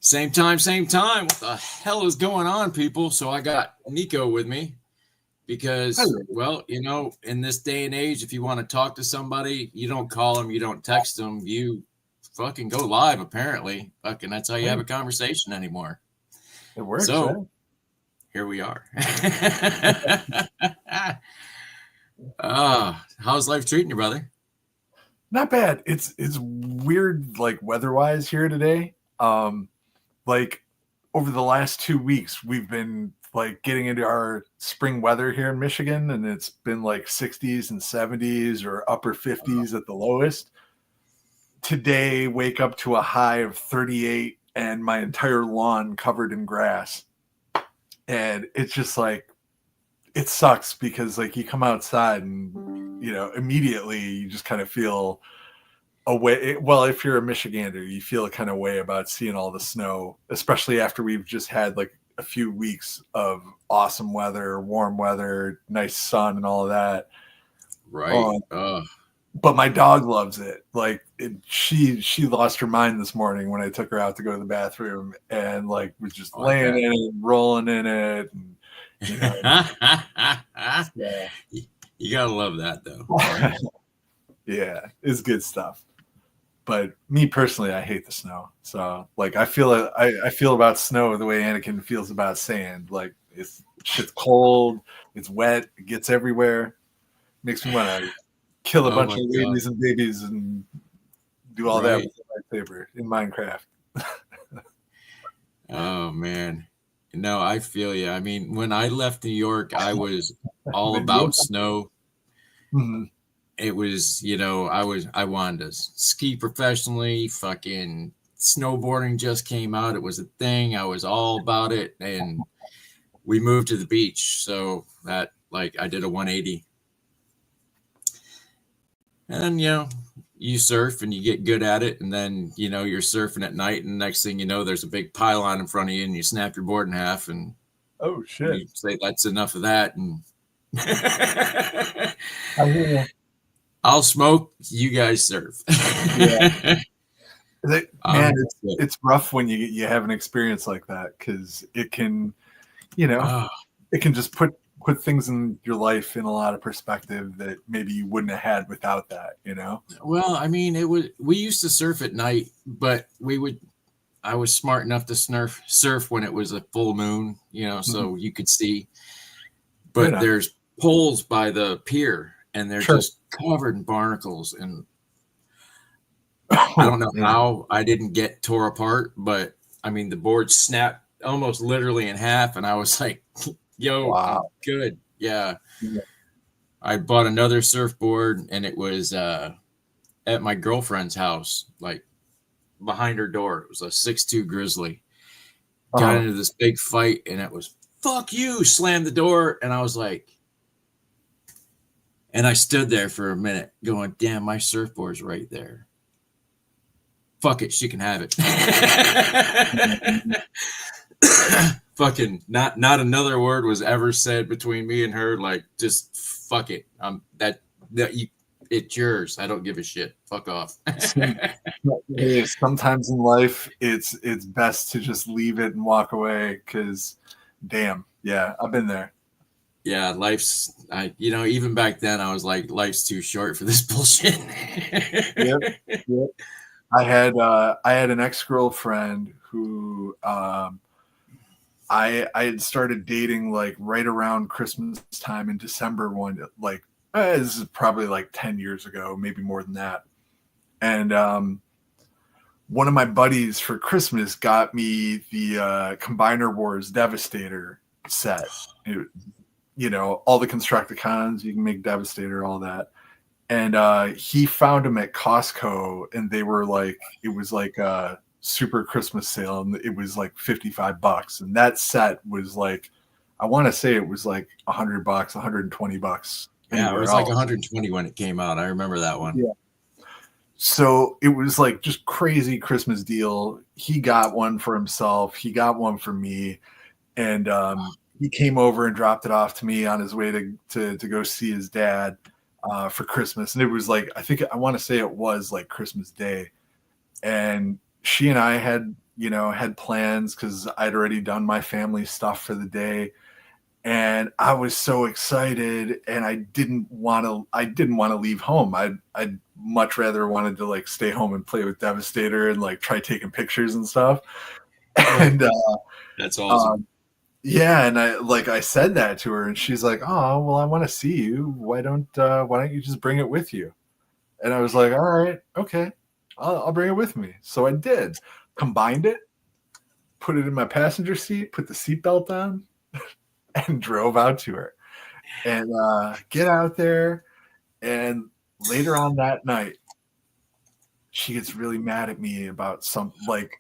Same time, same time. What the hell is going on, people? So I got Nico with me because, well, in this day and age, if you want to talk to somebody, you don't call them, you don't text them, you fucking go live, apparently. Fucking that's how you have a conversation anymore. It works, so here we are. How's life treating you, brother? Not bad. It's weird, like weather-wise here today. Like over the last 2 weeks, we've been like getting into our spring weather here in Michigan, and it's been like 60s and 70s or upper 50s at the lowest. Today, wake up to a high of 38 and my entire lawn covered in grass. And it's just like, it sucks because like you come outside and, immediately you just kind of feel a way. Well, if you're a Michigander, you feel a kind of way about seeing all the snow, especially after we've just had like a few weeks of awesome weather, warm weather, nice sun and all of that. Right. But my dog loves it. Like she lost her mind this morning when I took her out to go to the bathroom and like was just laying in it, rolling in it. And, yeah. You gotta love that though. Yeah, it's good stuff. But me personally, I hate the snow. So like I feel about snow the way Anakin feels about sand. Like shit's cold, it's wet, it gets everywhere. Makes me want to kill a bunch of ladies and babies and do all that with my lightsaber in Minecraft. Oh man. No, I feel you. I mean, when I left New York, I was all about snow. Mm-hmm. It was, I wanted to ski professionally. Fucking snowboarding just came out. It was a thing. I was all about it. And we moved to the beach. So that, like, I did a 180. And, you surf and you get good at it. And then, you're surfing at night. And next thing you know, there's a big pylon in front of you and you snap your board in half. And oh, shit. You say, that's enough of that. And I'll smoke. You guys surf. Yeah. Man, it's rough when you have an experience like that because it can, it can just put things in your life in a lot of perspective that maybe you wouldn't have had without that, Well, I mean, we used to surf at night, but I was smart enough to surf when it was a full moon, so you could see. But there's poles by the pier and they're just covered in barnacles. And I don't know how I didn't get tore apart, but I mean, the board snapped almost literally in half. And I was like, yo, wow. Good. Yeah. I bought another surfboard and it was at my girlfriend's house, like behind her door. It was a 6'2" Grizzly. Got into this big fight and it was, fuck you, slammed the door. And I was like, and I stood there for a minute going, damn, my surfboard's right there. Fuck it, she can have it. Fucking not another word was ever said between me and her. Like, just fuck it. It's yours. I don't give a shit. Fuck off. Sometimes in life, it's best to just leave it and walk away because, damn, yeah, I've been there. Yeah, even back then, I was like, life's too short for this bullshit. Yep. I had an ex-girlfriend who I had started dating like right around Christmas time in December this is probably like 10 years ago, maybe more than that. And one of my buddies for Christmas got me the Combiner Wars Devastator set. All the Constructicons, you can make Devastator, all that. And he found them at Costco and they were like, it was like a super Christmas sale and it was like $55. And that set was like, I want to say it was like $100, $120. Yeah, it was like 120 when it came out. I remember that one. Yeah. So it was like just crazy Christmas deal. He got one for himself. He got one for me. And he came over and dropped it off to me on his way to go see his dad for Christmas. And it was like, I want to say it was like Christmas Day. And she and I had had plans because I'd already done my family stuff for the day. And I was so excited, and I didn't want to leave home. I'd much rather wanted to like stay home and play with Devastator and like try taking pictures and stuff. And that's awesome. Yeah, and I said that to her, and she's like, "Oh, well, I want to see you. Why don't you just bring it with you?" And I was like, "All right, okay, I'll bring it with me." So I did. Combined it, put it in my passenger seat, put the seatbelt on, and drove out to her. And get out there, and later on that night, she gets really mad at me about some like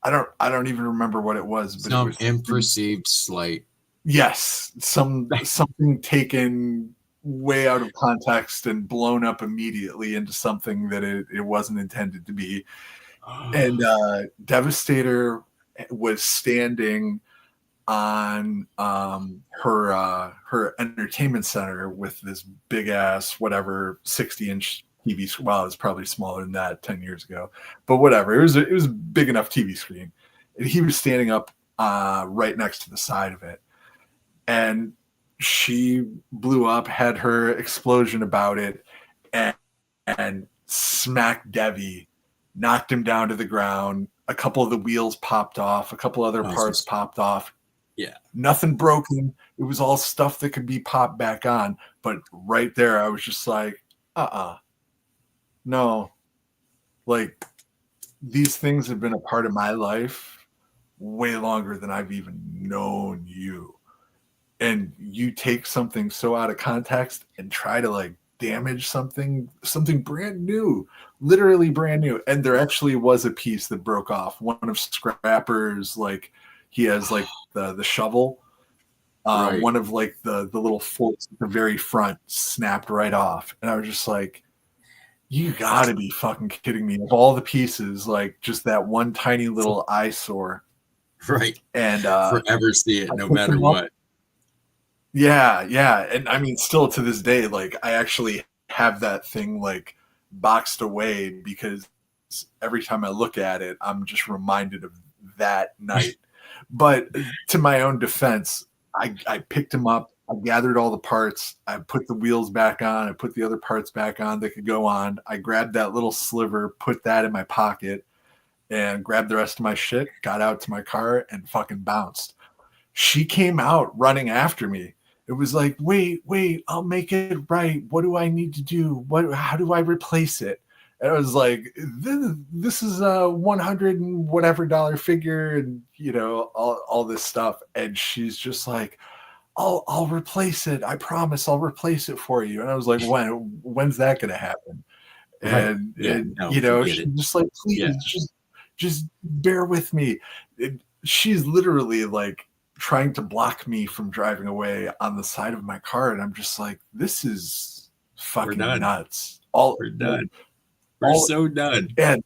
I don't even remember what it was, but some it was imperceived slight. Yes, something taken way out of context and blown up immediately into something that it wasn't intended to be. And Devastator was standing on her entertainment center with this big ass whatever 60-inch TV. Well, it was probably smaller than that 10 years ago, but whatever. It was a big enough TV screen, and he was standing up right next to the side of it. And she blew up, had her explosion about it, and smacked Devi, knocked him down to the ground. A couple of the wheels popped off, a couple other parts popped off. Yeah. Nothing broken. It was all stuff that could be popped back on. But right there, I was just like, no. Like, these things have been a part of my life way longer than I've even known you. And you take something so out of context and try to like damage something brand new, literally brand new. And there actually was a piece that broke off. One of Scrapper's, like, he has like the shovel. Right. One of like the little forks at the very front snapped right off. And I was just like, you gotta be fucking kidding me. Of all the pieces, like just that one tiny little eyesore. Right. And forever see it no matter what. Yeah. And I mean, still to this day, like I actually have that thing like boxed away because every time I look at it, I'm just reminded of that night. But to my own defense, I picked him up, I gathered all the parts, I put the wheels back on, I put the other parts back on that could go on. I grabbed that little sliver, put that in my pocket, and grabbed the rest of my shit, got out to my car, and fucking bounced. She came out running after me. It was like, wait, I'll make it right. What do I need to do? How do I replace it? And I was like, this is a 100 and whatever dollar figure, and all this stuff. And she's just like, I'll replace it. I promise I'll replace it for you. And I was like, when's that gonna happen? And, she's just like, please, just bear with me. She's literally like trying to block me from driving away on the side of my car, and I'm just like, this is fucking nuts. We're done. We're so done. And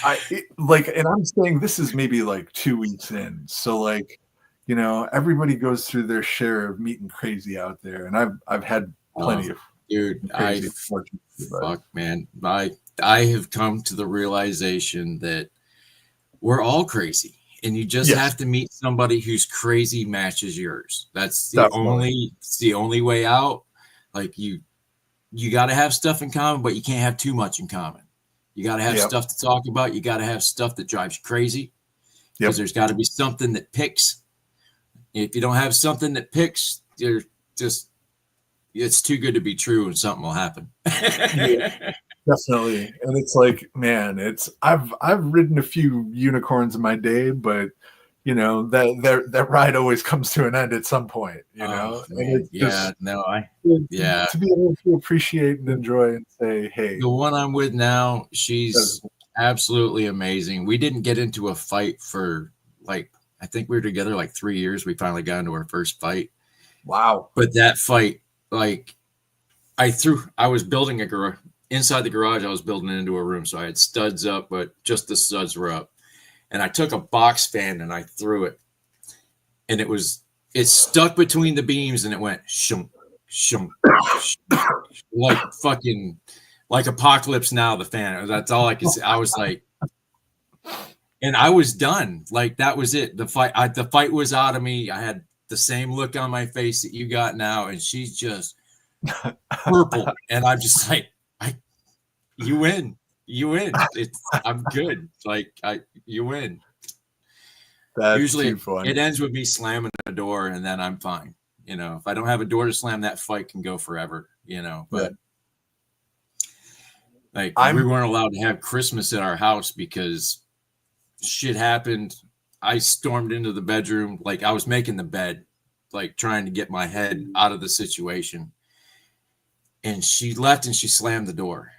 and I'm saying this is maybe like 2 weeks in, so like, everybody goes through their share of meeting crazy out there, and I've had plenty of crazy. Man, I have come to the realization that we're all crazy. And you just have to meet somebody whose crazy matches yours. That's the only way out. Like you got to have stuff in common, but you can't have too much in common. You got to have stuff to talk about. You got to have stuff that drives you crazy, because there's got to be something that picks. If you don't have something that picks, you're just, it's too good to be true, and something will happen. Definitely. And it's like, man, I've ridden a few unicorns in my day, but that ride always comes to an end at some point, and it's to be able to appreciate and enjoy and say, hey, the one I'm with now, she's absolutely amazing. We didn't get into a fight for like, I think we were together like 3 years. We finally got into our first fight. Wow. But that fight, like I was building a garage. Inside the garage, I was building it into a room. So I had studs up, but just the studs were up. And I took a box fan and I threw it. And it stuck between the beams, and it went shunk, shunk, shunk, like Apocalypse Now, the fan. That's all I could say. I was like, And I was done. Like that was it. The fight was out of me. I had the same look on my face that you got now, and she's just purple. And I'm just like, you win. You win. I'm good. Like you win. That's usually too funny. it ends with me slamming a door, and then I'm fine. You know, if I don't have a door to slam, that fight can go forever. You know, but like we weren't allowed to have Christmas at our house because shit happened. I stormed into the bedroom, like I was making the bed, like trying to get my head out of the situation. And she left and she slammed the door.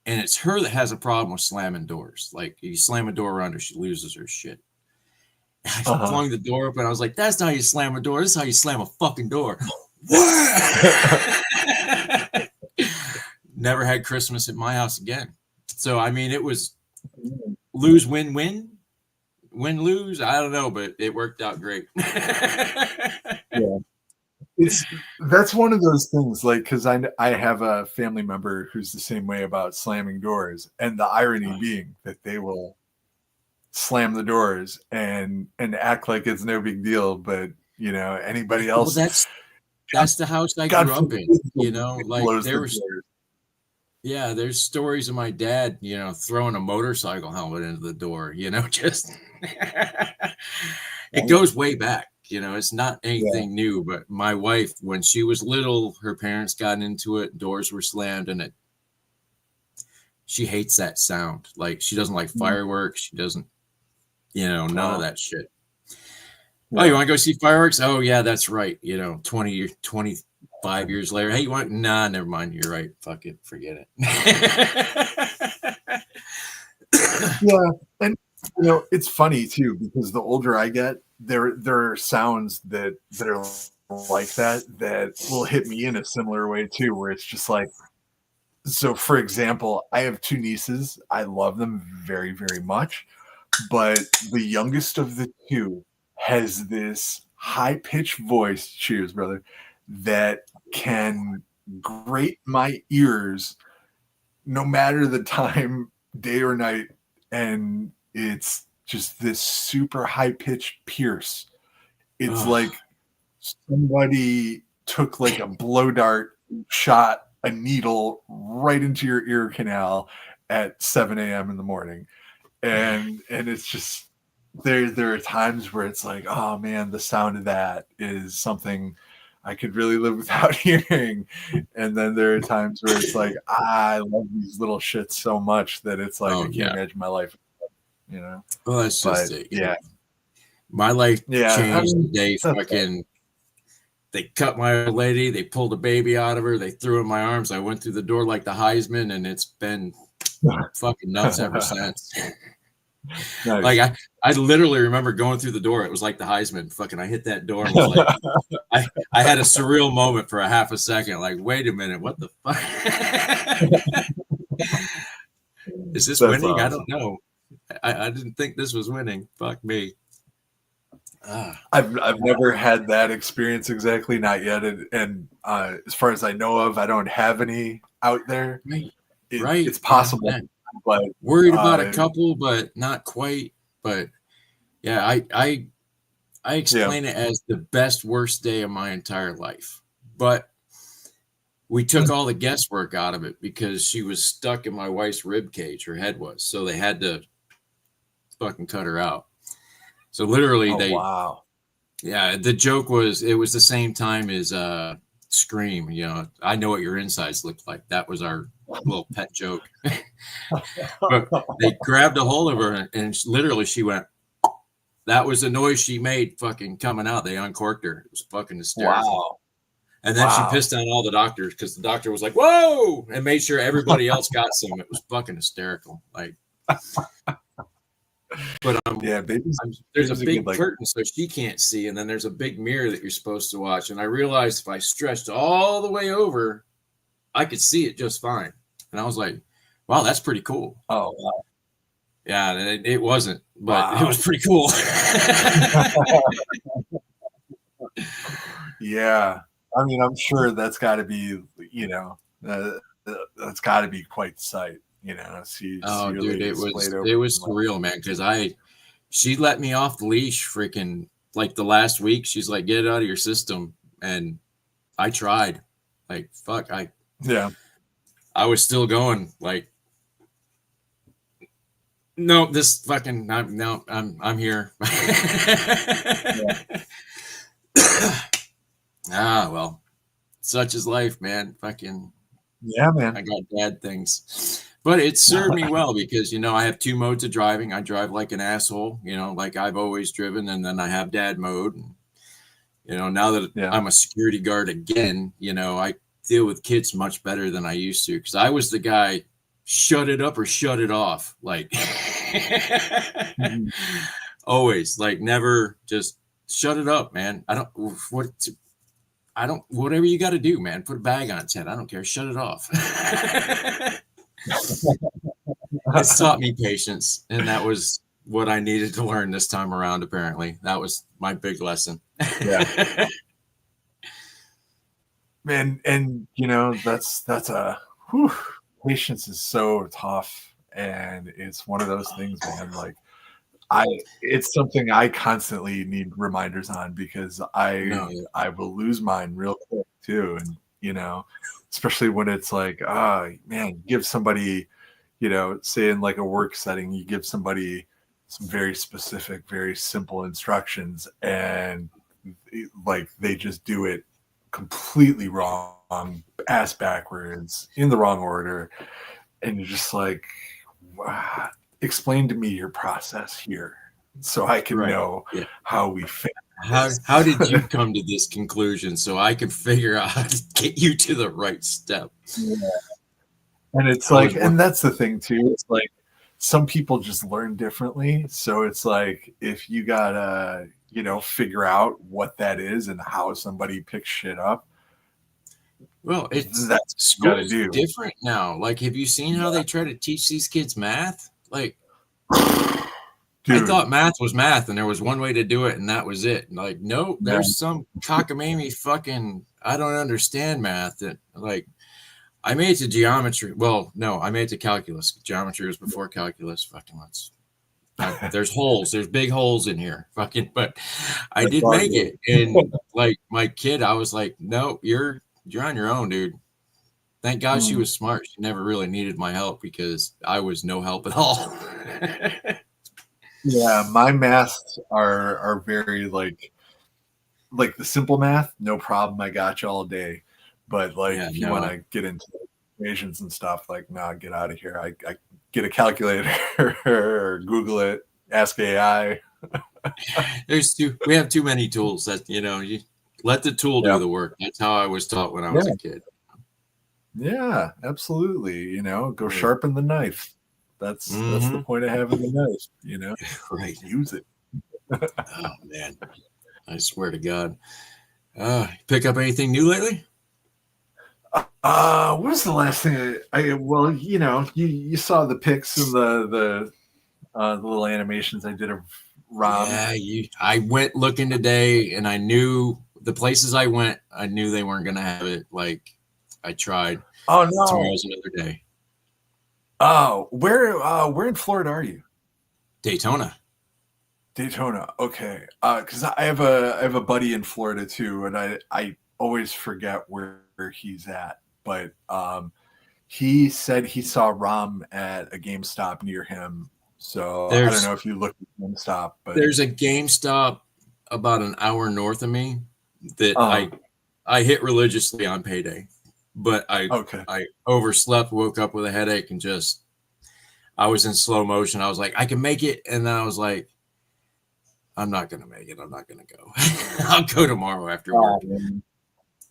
And it's her that has a problem with slamming doors. Like you slam a door around her, she loses her shit. I flung the door open. I was like, that's not how you slam a door. This is how you slam a fucking door. Never had Christmas at my house again. So, I mean, it was lose, win, win. Win, lose. I don't know, but it worked out great. Yeah. That's one of those things, like, because I have a family member who's the same way about slamming doors, and the irony being that they will slam the doors and act like it's no big deal, but you know, anybody else. Well, that's the house I grew up in. You know, like there's stories of my dad, you know, throwing a motorcycle helmet into the door. You know, just it goes way back. You know, it's not anything new, but my wife, when she was little, her parents got into it, doors were slammed, and she hates that sound. Like she doesn't like fireworks. She doesn't, you know, none of that shit. Oh, you want to go see fireworks? Oh yeah, that's right. You know, 25 years later. Hey, you want? Nah, never mind. You're right. Fuck it. Forget it. Yeah. And you know, it's funny too, because the older I get, there are sounds that are like that will hit me in a similar way too, where it's just like, so for example, I have two nieces. I love them very, very much, but the youngest of the two has this high-pitched voice, cheers, brother, that can grate my ears no matter the time, day or night, and it's just this super high-pitched pierce. It's like somebody took like a blow dart, shot a needle right into your ear canal at 7 a.m. in the morning. And it's just, there are times where it's like, oh man, the sound of that is something I could really live without hearing. And then there are times where it's like, I love these little shits so much that it's like, I can't imagine my life, you know? Well, that's just it. Yeah. My life changed the day fucking they cut my old lady, they pulled a baby out of her, they threw in my arms. I went through the door like the Heisman, and it's been fucking nuts ever since. Nice. Like I literally remember going through the door. It was like the Heisman. Fucking I hit that door and was like I had a surreal moment for a half a second. Like, wait a minute, what the fuck? Is this winning? Awesome. I don't know. I didn't think this was winning. Fuck me. I've never had that experience exactly, not yet, and as far as I know of, I don't have any out there. Right, it's possible, but worried about a couple, but not quite. But yeah, I explain it as the best worst day of my entire life. But we took all the guesswork out of it because she was stuck in my wife's rib cage. Her head was, so they had to fucking cut her out. So literally the joke was, it was the same time as Scream, you know, I know what your insides look like. That was our little pet joke. But they grabbed a hold of her and literally she went, that was the noise she made fucking coming out. They uncorked her. It was fucking hysterical. Wow. And then she pissed on all the doctors because the doctor was like, whoa, and made sure everybody else got some. It was fucking hysterical. Like, but there's a big curtain so she can't see, and then there's a big mirror that you're supposed to watch. And I realized if I stretched all the way over, I could see it just fine. And I was like, wow, that's pretty cool. Oh, wow. Yeah, and it wasn't, but it was pretty cool. Yeah. I mean, I'm sure that's got to be, you know, that's got to be quite the sight. You know, dude, it was surreal, man. Because I she let me off the leash freaking like the last week. She's like, get it out of your system. And I tried. Like, fuck, I was still going like, no, this fucking I'm here. Well, such is life, man. Fucking yeah, man. I got bad things. But it served me well because, I have 2 modes of driving. I drive like an asshole, like I've always driven, and then I have dad mode. And, now that I'm a security guard again, I deal with kids much better than I used to, because I was the guy, shut it up or shut it off. Like, always, like, never just shut it up, man. Whatever you got to do, man, put a bag on its head. I don't care. Shut it off. It's taught me patience, and that was what I needed to learn this time around. Apparently, that was my big lesson. Yeah, man, and that's patience is so tough, and it's one of those things, man. Like, it's something I constantly need reminders on, because I will lose mine real quick too, and especially when it's like, man, give somebody, say in like a work setting, you give somebody some very specific, very simple instructions, and like they just do it completely wrong, ass backwards, in the wrong order, and you're just like, wow, explain to me your process here so I can know how we fit. How did you come to this conclusion so I can figure out how to get you to the right step? Yeah. And it's like, and that's the thing too. It's like some people just learn differently. So it's like, if you gotta, figure out what that is and how somebody picks shit up. Well, that's what you gotta do. Different now. Like, have you seen how they try to teach these kids math? Like, dude, I thought math was math, and there was one way to do it, and that was it. Like, no, there's some cockamamie fucking, I don't understand math. That, like, I made it to geometry. Well, no, I made it to calculus. Geometry was before calculus. Fucking let's. There's holes. There's big holes in here. Fucking, but I did make it. And like my kid, I was like, no, you're on your own, dude. Thank God she was smart. She never really needed my help, because I was no help at all. Yeah, my maths are very like the simple math, no problem. I got you all day. But like, if you want to get into equations and stuff, like, nah, get out of here. I get a calculator or Google it, ask AI. We have too many tools that, you let the tool do the work. That's how I was taught when I was a kid. Yeah, absolutely. Go sharpen the knife. That's the point of having the knife, right. Use it. Oh man. I swear to God. Pick up anything new lately? What was the last thing well, you saw the pics and the little animations I did of Rob. Yeah, I went looking today, and I knew the places I went, I knew they weren't gonna have it. Like, I tried. Oh no. Tomorrow's another day. Oh, where in Florida are you? Daytona. Okay. Because I have a buddy in Florida too, and I always forget where he's at. But he said he saw Rom at a GameStop near him. So I don't know if you looked at GameStop, but there's a GameStop about an hour north of me that I hit religiously on payday. But I overslept, woke up with a headache, and I was in slow motion. I was like, I can make it. And then I was like, I'm not going to make it. I'm not going to go. I'll go tomorrow after work.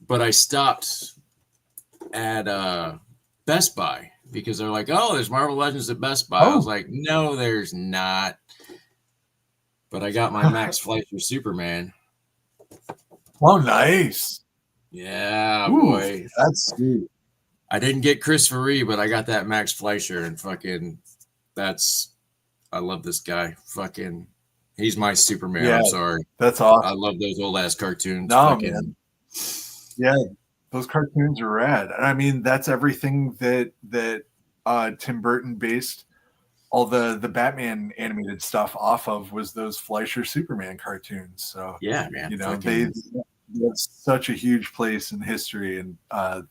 But I stopped at Best Buy, because they're like, oh, there's Marvel Legends at Best Buy. I was like, no, there's not. But I got my Max Fleischer Superman. Oh, nice. Yeah, boy. That's sweet. I didn't get Christopher Reeve, but I got that Max Fleischer, and fucking I love this guy. Fucking, he's my Superman. Yeah, I'm sorry. That's awesome. I love those old ass cartoons. No, man. Yeah, those cartoons are rad. And I mean, that's everything that Tim Burton based all the Batman animated stuff off of was those Fleischer Superman cartoons. So yeah, man, they have such a huge place in history, and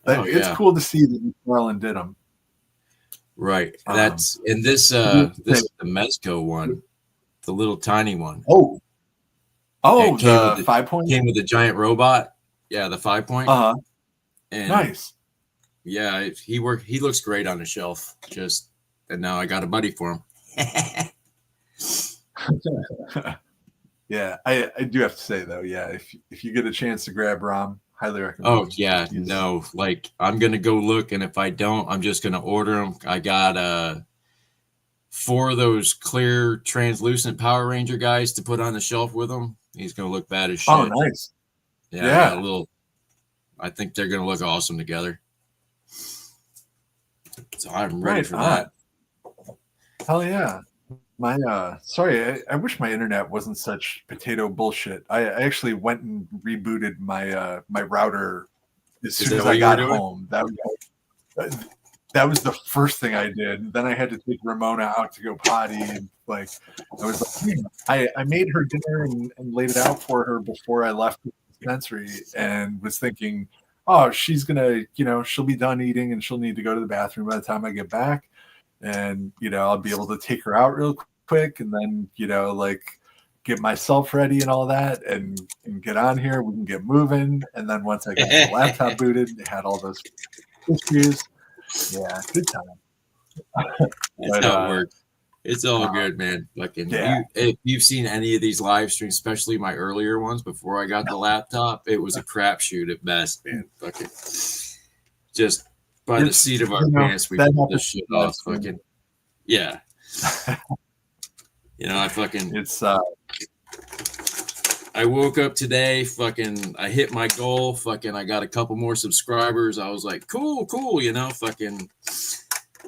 it's yeah, cool to see that McFarlane did them. Right. That's in this is the Mezco one, the little tiny one. The 5 point came with a giant robot. Yeah, the 5 point. And nice. Yeah, he looks great on the shelf. And now I got a buddy for him. Yeah, I do have to say though, yeah, if you get a chance to grab Rom, highly recommend. Oh yeah, no, like I'm gonna go look, and if I don't, I'm just gonna order them. I got 4 of those clear translucent Power Ranger guys to put on the shelf with him. He's gonna look bad as shit. Oh, nice. Yeah. I got a little. I think they're gonna look awesome together. So I'm ready for that. Hell yeah. Sorry, I wish my internet wasn't such potato bullshit. I actually went and rebooted my my router as soon as I got home. That was the first thing I did. Then I had to take Ramona out to go potty. And I was like, I made her dinner and laid it out for her before I left the dispensary, and was thinking, oh, she's gonna, she'll be done eating and she'll need to go to the bathroom by the time I get back. And, I'll be able to take her out real quick and then, get myself ready and all that and get on here. We can get moving. And then once I got the laptop booted, it had all those issues. Yeah, good time. That's how it works. It's all good, man. If you've seen any of these live streams, especially my earlier ones before I got the laptop, it was a crapshoot at best, man. Just by the seat of our pants, we pulled this shit off. Yeah. I woke up today, I hit my goal, I got a couple more subscribers. I was like, cool,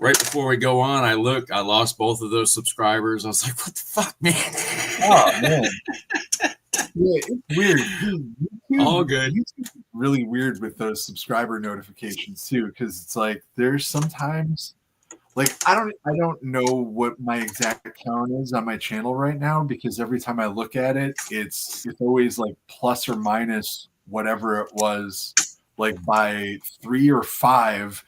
right before we go on, I lost both of those subscribers. I was like, what the fuck, man? Oh, man. Yeah, it's weird. All good. YouTube's really weird with those subscriber notifications too, because it's like there's sometimes I don't know what my exact count is on my channel right now, because every time I look at it, it's always plus or minus whatever it was by 3 or 5.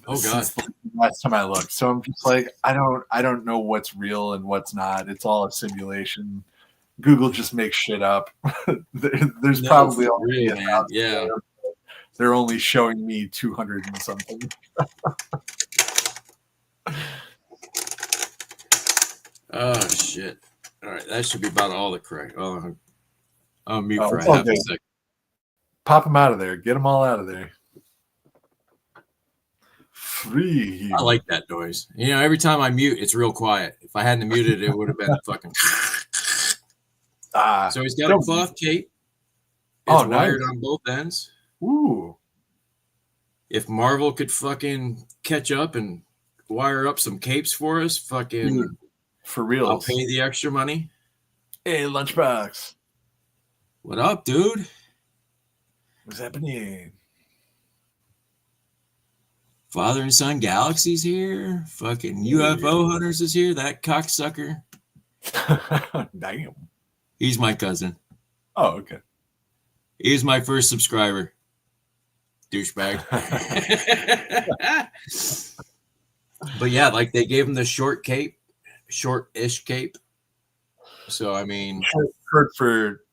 Oh god! Since the last time I looked, so I'm just I don't know what's real and what's not. It's all a simulation. Google just makes shit up. There's probably real, man. Yeah. They're only showing me 200 and something. Oh shit! All right, that should be about all the correct. Oh, I'll mute for a half a second. Pop them out of there. Get them all out of there. Free. I like that noise. Every time I mute, it's real quiet. If I hadn't muted, it would have been fucking. So he's got a cloth cape. It's wired on both ends. Ooh. If Marvel could fucking catch up and wire up some capes for us, for real, I'll pay the extra money. Hey, Lunchbox. What up, dude? What's happening? Father and Son Galaxy's here. Fucking UFO Hunters is here. That cocksucker. Damn. He's my cousin. Oh, okay. He's my first subscriber. Douchebag. But yeah, they gave him the short-ish cape. So, I mean. Short for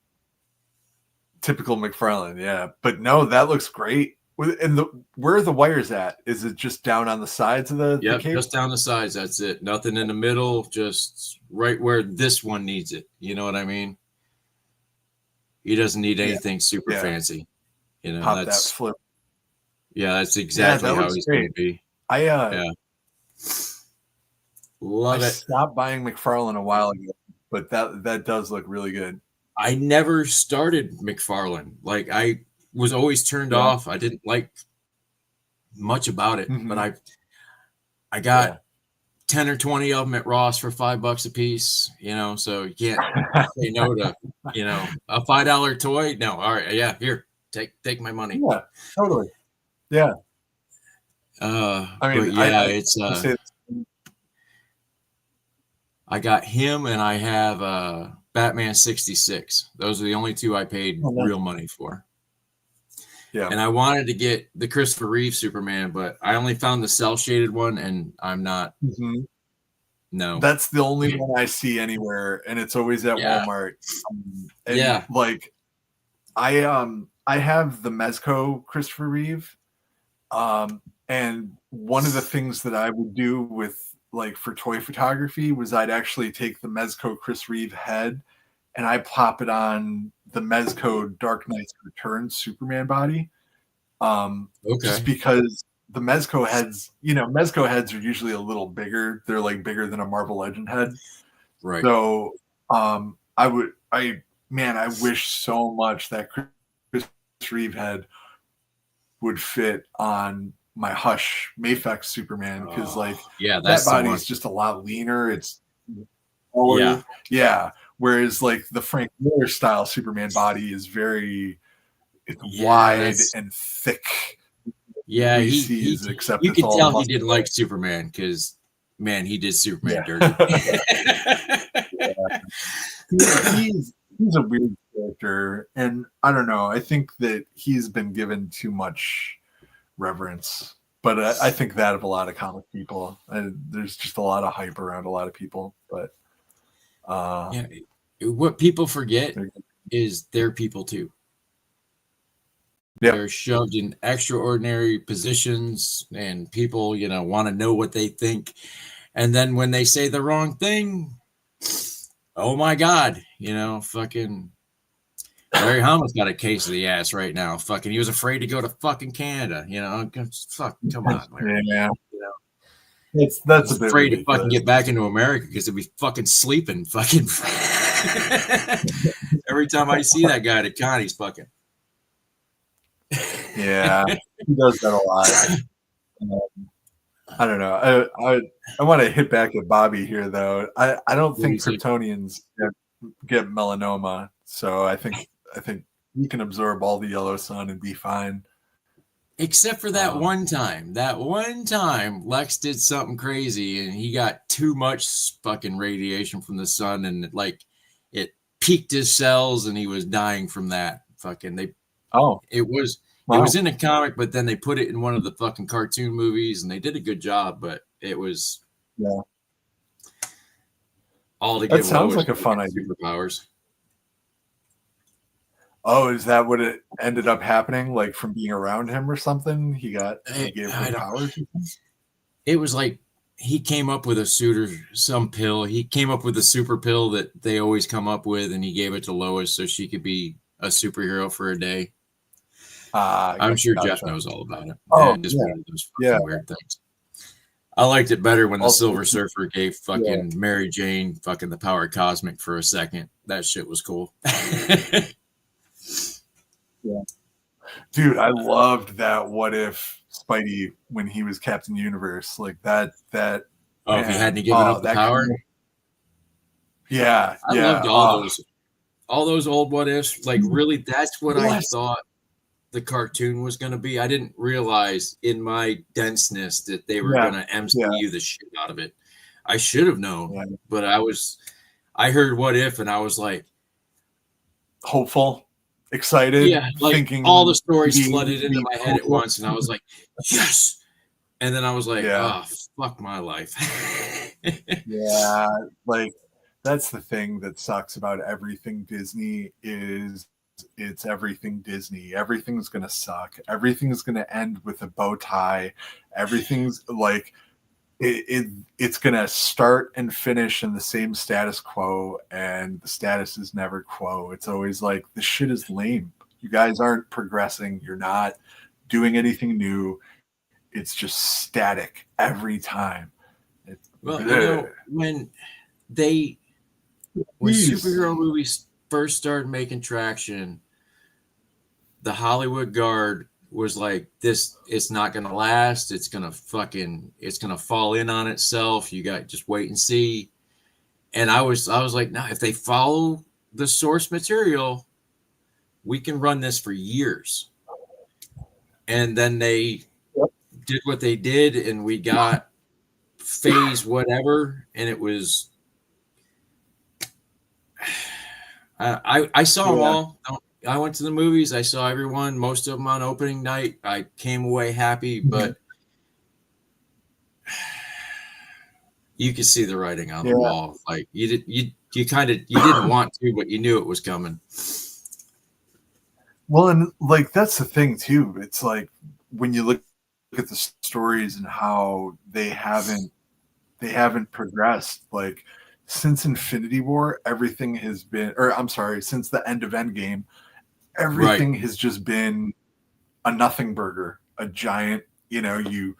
typical McFarlane, yeah. But no, that looks great. And where are the wires at? Is it just down on the sides of the cape? Just down the sides. That's it. Nothing in the middle. Just right where this one needs it. You know what I mean? He doesn't need anything super fancy. Pop that flip. Yeah, that's exactly how he's going to be. Love it. I stopped buying McFarlane a while ago, but that does look really good. I never started McFarlane. I was always turned off. I didn't like much about it, but I got 10 or 20 of them at Ross for $5 a piece, so you can't say no to, a $5 toy. No. All right. Yeah. Here, take my money. Yeah, totally. Yeah. It's I got him, and I have Batman 66. Those are the only two I paid real money for. Yeah. And I wanted to get the Christopher Reeve Superman, but I only found the cell shaded one, and I'm not. Mm-hmm. No, that's the only one I see anywhere, and it's always at Walmart. And like I have the Mezco Christopher Reeve, and one of the things that I would do with like for toy photography was I'd actually take the Mezco Chris Reeve head and I pop it on the Mezco Dark Knight's Return Superman body. Just because the Mezco heads, Mezco heads are usually a little bigger. They're like bigger than a Marvel Legend head. Right. So I wish so much that Chris Reeve head would fit on my Hush Mafex Superman, because that body is just a lot leaner. It's taller. Yeah. Whereas like the Frank Miller style Superman body is very wide and thick. Yeah, you could tell he didn't like Superman because, man, he did Superman dirty. He's a weird character, and I don't know. I think that he's been given too much reverence, but I think that of a lot of comic people. There's just a lot of hype around a lot of people, but what people forget is they're people too. They're shoved in extraordinary positions, and people, want to know what they think. And then when they say the wrong thing, oh my God, fucking Larry Hama's got a case of the ass right now. Fucking, he was afraid to go to fucking Canada. Fuck, come on, Larry. Yeah. That's a bit afraid to fucking get back into America because he'll be fucking sleeping. Fucking every time I see that guy at a con, he's fucking. Yeah, he does that a lot. I don't know. I want to hit back at Bobby here, though. I don't think Kryptonians get melanoma, so I think you can absorb all the yellow sun and be fine. Except for that one time. That one time, Lex did something crazy, and he got too much fucking radiation from the sun, and it peaked his cells, and he was dying from that. Fucking It was in a comic, but then they put it in one of the fucking cartoon movies, and they did a good job, but it was all to get. That sounds like a fun idea. Superpowers. Oh, is that what it ended up happening? Like from being around him or something? He gave him powers? It was like he came up with some pill. He came up with a super pill that they always come up with, and he gave it to Lois so she could be a superhero for a day. I'm sure Jeff knows all about it. Oh, one of those weird things. I liked it better when the Silver Surfer gave fucking Mary Jane fucking the power cosmic for a second. That shit was cool. Dude, I loved that What If Spidey when he was Captain Universe. Like that. If he hadn't given up the power? I loved all those old What Ifs. Like, really, that's what I thought the cartoon was going to be. I didn't realize in my denseness that they were going to MCU the shit out of it. I should have known, but I heard What If, and I was like, hopeful, excited, thinking all the stories flooded into my head at once, and I was like, yes. And then I was like, oh, fuck my life. Like that's the thing that sucks about everything Disney is. It's everything Disney. Everything's gonna suck. Everything's gonna end with a bow tie. Everything's like it's gonna start and finish in the same status quo, and the status is never quo. It's always like the shit is lame. You guys aren't progressing. You're not doing anything new. It's just static every time. When superhero movies first started making traction, the Hollywood guard was like, this, it's not going to last. It's going to fall in on itself. You got just wait and see. And I was like, no, if they follow the source material, we can run this for years. And then they did what they did, and we got phase whatever, and it was I saw them all. I went to the movies. I saw everyone, most of them on opening night. I came away happy, but you could see the writing on the wall. Like you didn't want to, but you knew it was coming. Well, and like that's the thing too. It's like when you look at the stories and how they haven't progressed. Like since Infinity War, everything has been, or I'm sorry, since the end of Endgame, everything has just been a nothing burger, a giant. You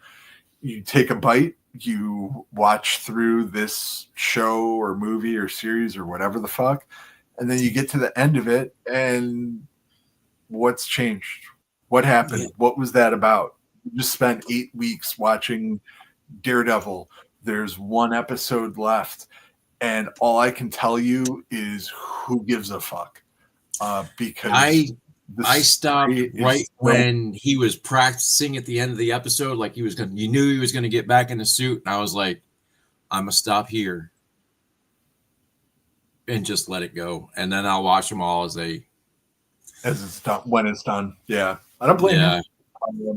take a bite, you watch through this show or movie or series or whatever the fuck, and then you get to the end of it, and what's changed? What happened? Yeah. What was that about? You just spent 8 weeks watching Daredevil. There's one episode left, and all I can tell you is who gives a fuck? Because I stopped right when he was practicing at the end of the episode, like you knew he was gonna get back in the suit, and I was like, I'm gonna stop here and just let it go, and then I'll watch them all as it's done when it's done. Yeah, I don't blame you.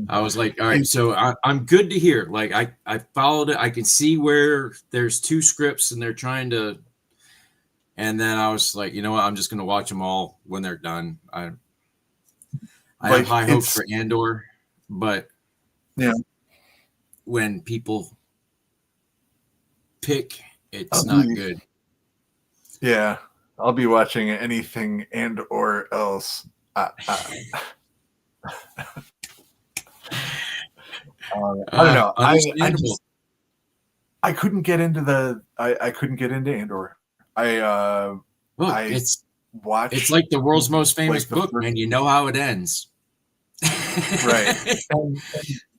I was like, all right, so I'm good to hear. Like I followed it. I can see where there's 2 scripts and they're trying to, and then I was like, you know what? I'm just gonna watch them all when they're done. I have high hopes for Andor, but when people pick, it's not good. Yeah, I'll be watching anything and or else. I don't know. I couldn't get into I couldn't get into Andor. It's like the world's most famous book, man. You know how it ends. Right. And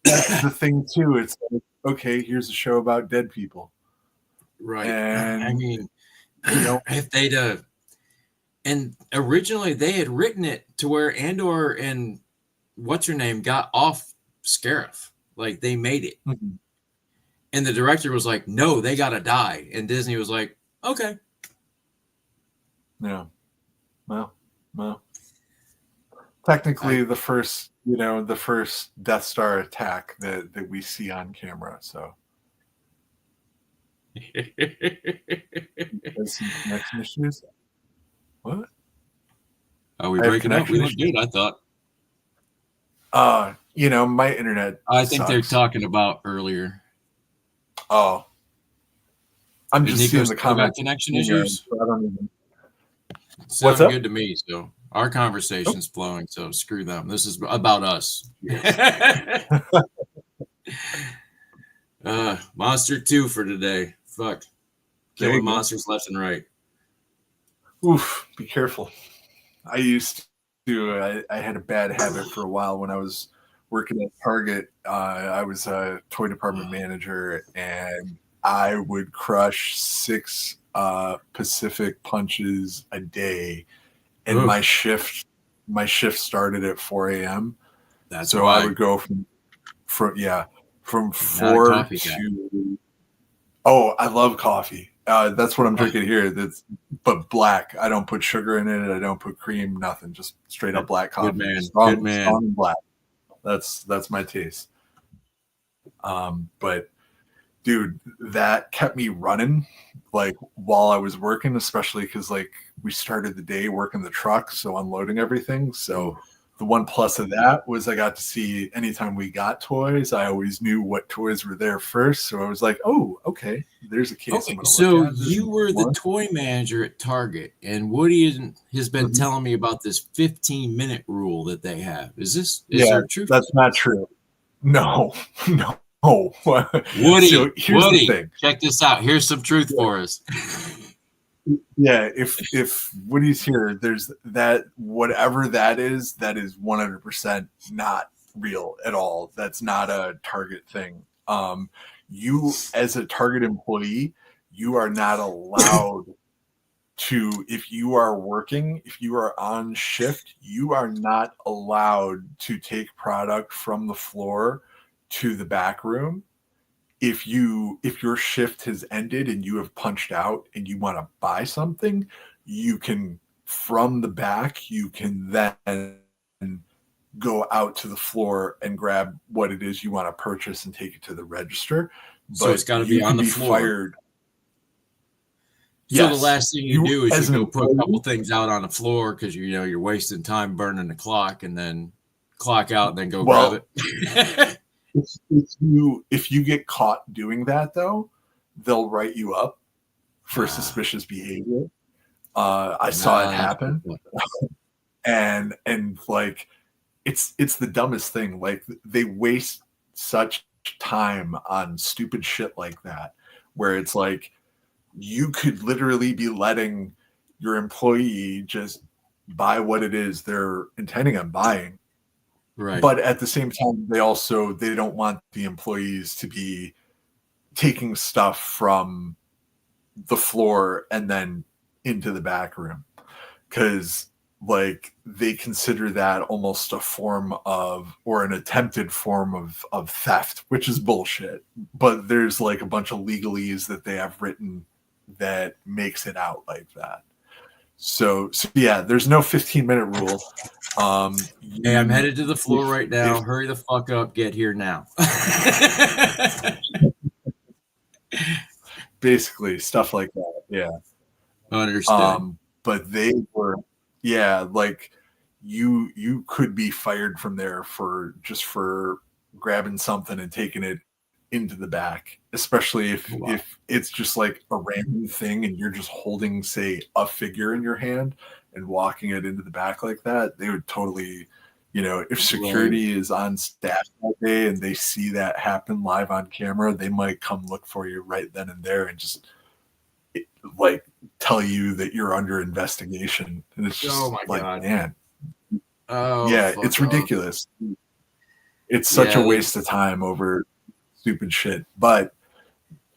that's the thing too. It's like, okay, here's a show about dead people. Right. And I mean, if they'd and originally they had written it to where Andor and what's her name got off Scarif. Like they made it. Mm-hmm. And the director was like, no, they gotta die. And Disney was like, okay. Yeah. Well. Technically the first Death Star attack that we see on camera, so next issues. What? Are we breaking up? We look good, I thought. My internet I think they're talking about earlier. Oh. I'm just seeing the comment connection issues. I don't even. Sounds good to me. So our conversation's flowing. So screw them. This is about us. Yes. Monster 2 for today. Fuck. Killing monsters left and right. Oof. Be careful. I used to. I had a bad habit for a while when I was working at Target. I was a toy department manager, and I would crush 6 Pacific punches a day, and my shift started at 4 a.m. So I would go from 4 to. Oh, I love coffee. That's what I'm drinking here. But black. I don't put sugar in it. I don't put cream. Nothing. Just straight up black coffee. Good man. Strong and black. That's my taste. But dude, that kept me running like while I was working, especially because like we started the day working the truck, so unloading everything. So the one plus of that was I got to see anytime we got toys, I always knew what toys were there first. So I was like, oh, okay, there's a case. Okay, so you were the toy manager at Target, and Woody has been telling me about this 15-minute rule that they have. Is there truth? That's not true. No. Woody, so here's the thing. Check this out. Here's some truth for us. Yeah, if Woody's here, there's that, whatever that is 100% not real at all. That's not a Target thing. You as a Target employee, you are not allowed to, if you are on shift, you are not allowed to take product from the floor to the back room. If your shift has ended and you have punched out and you want to buy something, you can from the back, you can then go out to the floor and grab what it is you want to purchase and take it to the register. So it's got to be on the floor. Fired. So the last thing you do is you go put a couple employee, things out on the floor because you're wasting time burning the clock, and then clock out and then go grab it. if you get caught doing that, though, they'll write you up for suspicious behavior. I saw it happen. and like it's the dumbest thing. Like, they waste such time on stupid shit like that, where it's like, you could literally be letting your employee just buy what it is they're intending on buying. Right. But at the same time, they don't want the employees to be taking stuff from the floor and then into the back room, because like they consider that almost a form of, or an attempted form of theft, which is bullshit. But there's like a bunch of legalese that they have written that makes it out like that. So yeah, there's no 15-minute rule. Hey, I'm headed to the floor right now. Hurry the fuck up. Get here now. Basically, stuff like that. Yeah. Understood. But they were, like you could be fired from there for grabbing something and taking it into the back, especially if it's just like a random thing and you're just holding, say, a figure in your hand and walking it into the back like that. They would totally, if security is on staff that day and they see that happen live on camera, they might come look for you right then and there and just like tell you that you're under investigation. And it's just God, man. Oh yeah, it's ridiculous. It's such a waste of time over stupid shit. But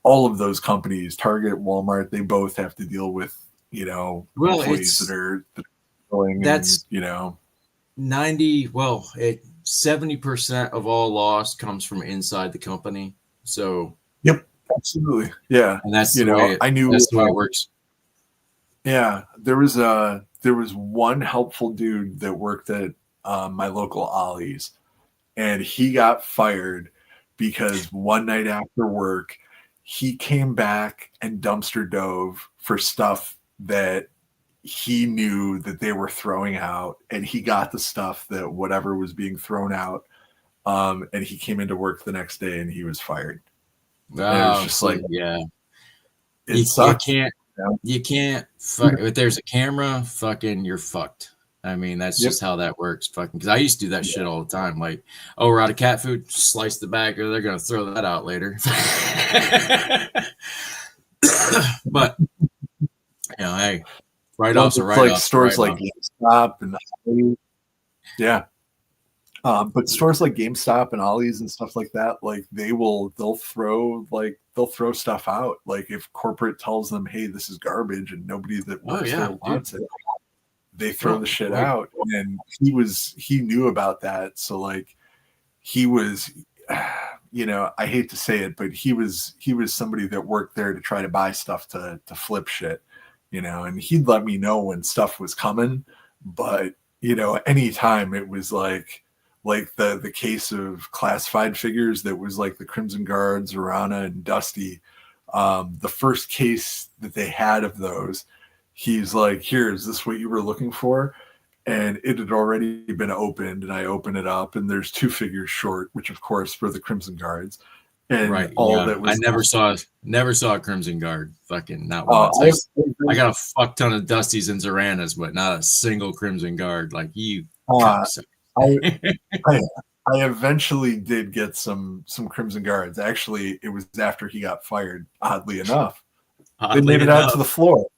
all of those companies, Target, Walmart, they both have to deal with, employees that are going, that's, 70% of all loss comes from inside the company. So yep, absolutely. Yeah. And that's the way it works. Yeah. There was one helpful dude that worked at my local Ollie's, and he got fired because one night after work, he came back and dumpster dove for stuff that he knew that they were throwing out, and he got the stuff that whatever was being thrown out. And he came into work the next day and he was fired. Oh, and it was just you can't if there's a camera, fucking you're fucked. I mean, that's just how that works. Fucking, because I used to do that shit all the time. Like, oh, we're out of cat food, slice the bag, or they're gonna throw that out later. But hey, write-offs are write-offs. Like stores like GameStop and but stores like GameStop and Ollie's and stuff like that, like they'll throw stuff out. Like if corporate tells them, hey, this is garbage, and nobody that works there wants it, they throw the shit out. And he knew about that. So like he was, I hate to say it, but he was somebody that worked there to try to buy stuff to flip shit, and he'd let me know when stuff was coming. But, anytime it was like the case of classified figures that was like the Crimson Guards, Arana, and Dusty, the first case that they had of those, he's like, here, is this what you were looking for? And it had already been opened, and I open it up, and there's 2 figures short, which of course were the Crimson Guards. And that was, I never saw a Crimson Guard. Fucking not once. I got a fuck ton of Dusties and Zoranas, but not a single Crimson Guard. Like you. I eventually did get some Crimson Guards. Actually, it was after he got fired, oddly enough. They made it out to the floor.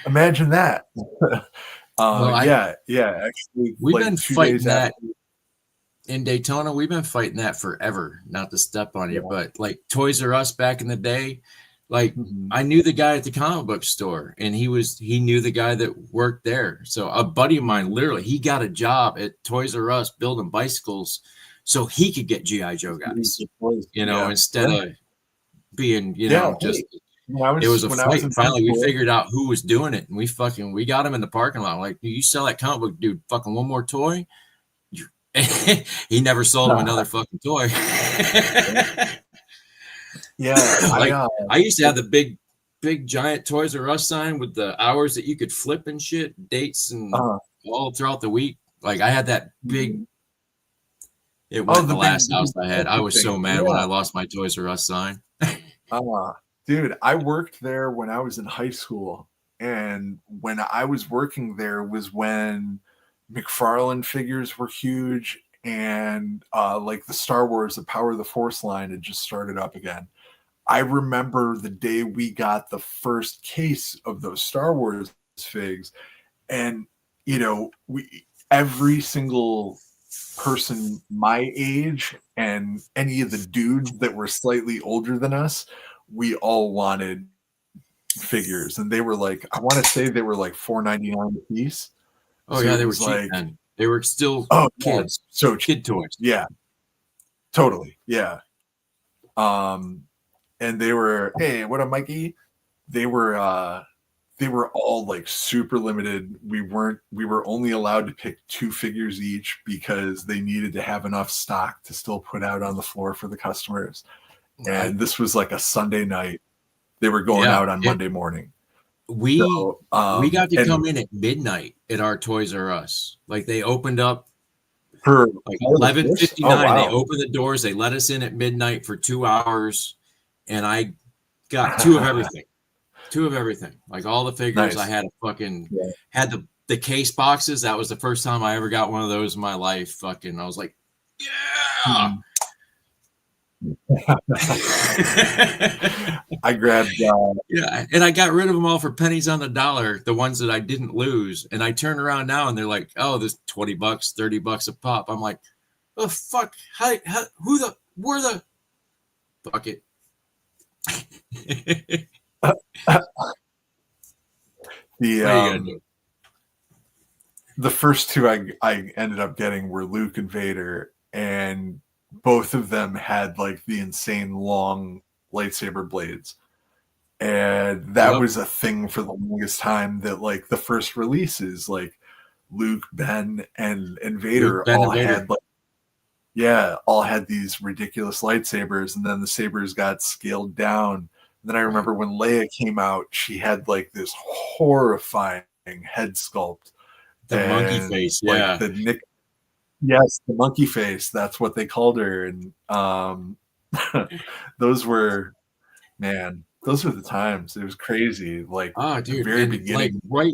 Imagine that. Actually, we've been fighting that in Daytona. We've been fighting that forever. Not to step on you, but like Toys R Us back in the day, like I knew the guy at the comic book store, and he knew the guy that worked there. So a buddy of mine, literally, he got a job at Toys R Us building bicycles so he could get G.I. Joe guys, instead of being, it was a when I was fight. in Finally, we school, figured out who was doing it, and we got him in the parking lot. Like, do you sell that comic book dude? Fucking one more toy. He never sold him another fucking toy. yeah, Like, I used to have the big giant Toys R Us sign with the hours that you could flip and shit, dates and all throughout the week. Like, I had that big. It went in the last house I had. I was so mad when I lost my Toys R Us sign. Dude, I worked there when I was in high school, and when I was working there was when McFarlane figures were huge, and like the Star Wars, the Power of the Force line had just started up again. I remember the day we got the first case of those Star Wars figs, and every single person my age and any of the dudes that were slightly older than us, we all wanted figures, and they were like, I want to say they were like $4.99 a piece. Oh, yeah, they were cheap then. They were still kids. So kid toys. Yeah, totally. Yeah. And they were, hey, what up, Mikey? They were all like super limited. We were only allowed to pick 2 figures each because they needed to have enough stock to still put out on the floor for the customers. Right. And this was like a Sunday night. They were going out on Monday morning. We got to come in at midnight at our Toys R Us. Like, they opened up for like 11:59. They opened the doors. They let us in at midnight for 2 hours, and I got 2 of everything. 2 of everything. Like, all the figures. Nice. I had had the case boxes. That was the first time I ever got one of those in my life. Fucking, I was like, yeah. I grabbed and I got rid of them all for pennies on the dollar, the ones that I didn't lose. And I turn around now and they're like, oh, this $20, $30 a pop. I'm like, oh fuck, where the fuck it. The first 2 I ended up getting were Luke and Vader, and both of them had like the insane long lightsaber blades, and that was a thing for the longest time. That like the first releases, like Luke, Ben, and Vader had all had these ridiculous lightsabers, and then the sabers got scaled down. And then I remember when Leia came out, she had like this horrifying head sculpt, the monkey face, like Yes, the monkey face. That's what they called her. And those were the times. It was crazy. Like, dude, the very beginning. Like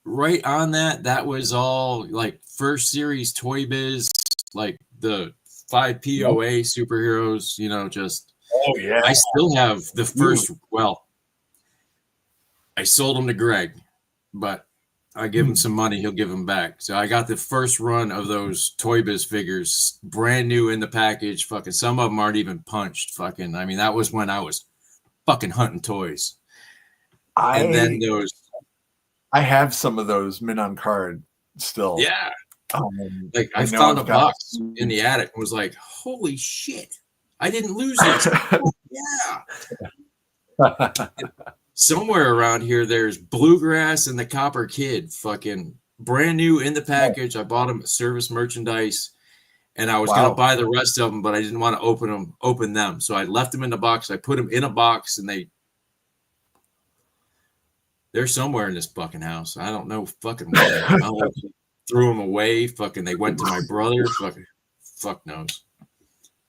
right on that was all like first series Toy Biz, like the 5 POA superheroes, just. Oh yeah. I still have the first. Well, I sold them to Greg, but I give him some money, he'll give them back. So I got the first run of those Toy Biz figures, brand new in the package. Fucking some of them aren't even punched. Fucking, I mean, that was when I was fucking hunting toys. And then I have some of those mint on card still. Yeah. Like I found a box in the attic and was like, holy shit, I didn't lose this. Oh, yeah. Somewhere around here, there's Bluegrass and the Copper Kid, fucking brand new in the package. I bought them at Service Merchandise, and I was going to buy the rest of them, but I didn't want to open them. So I left them in the box. I put them in a box, and they're somewhere in this fucking house. I don't know fucking where. I don't know, threw them away. Fucking, they went to my brother. Fucking, fuck knows.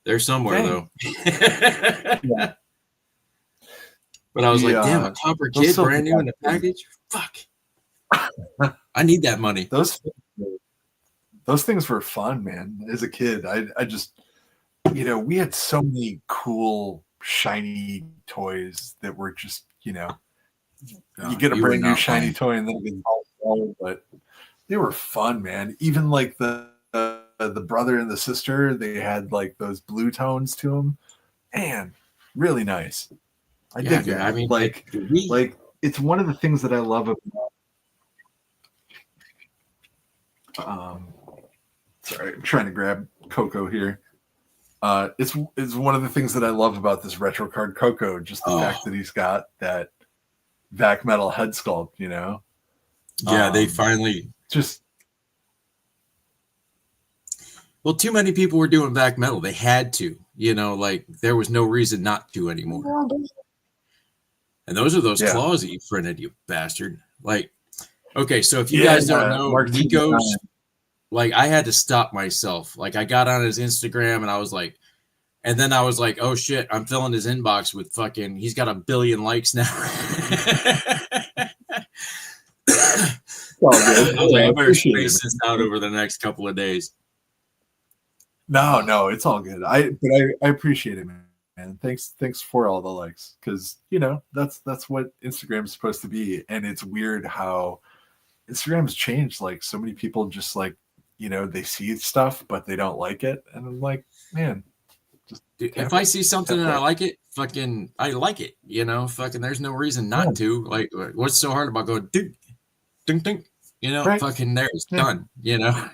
They're somewhere though. Yeah. But I was like, damn, a Copper Kid brand new in the package? Fuck. I need that money. Those things were fun, man. As a kid, I just, we had so many cool, shiny toys that were just, you get a brand new shiny toy and then it gets all swallowed, but they were fun, man. Even like the brother and the sister, they had like those blue tones to them. Man, really nice. I dig that. I mean, like it's one of the things that I love about. Sorry, I'm trying to grab Coco here. It's one of the things that I love about this retro card Coco, just the fact that he's got that vac metal head sculpt, you know. Yeah, they finally just. Well, too many people were doing vac metal. They had to, you know, like there was no reason not to anymore. And those are those claws that you printed, you bastard. Like, okay, so if you guys don't know, Nico's, like, I had to stop myself. Like, I got on his Instagram and I was like, and then I was like, oh shit, I'm filling his inbox with fucking, he's got 1 billion likes now. I better space this out over the next couple of days. No, it's all good. I appreciate it, man. Thanks for all the likes, because you know that's what Instagram's supposed to be. And it's weird how Instagram's changed. Like so many people just like, you know, they see stuff but they don't like it, and I'm like, man, just if I see something and I like it, fucking I like it. You know, fucking there's no reason not to. Like, what's so hard about going ding ding ding? You know, fucking there's done. You know.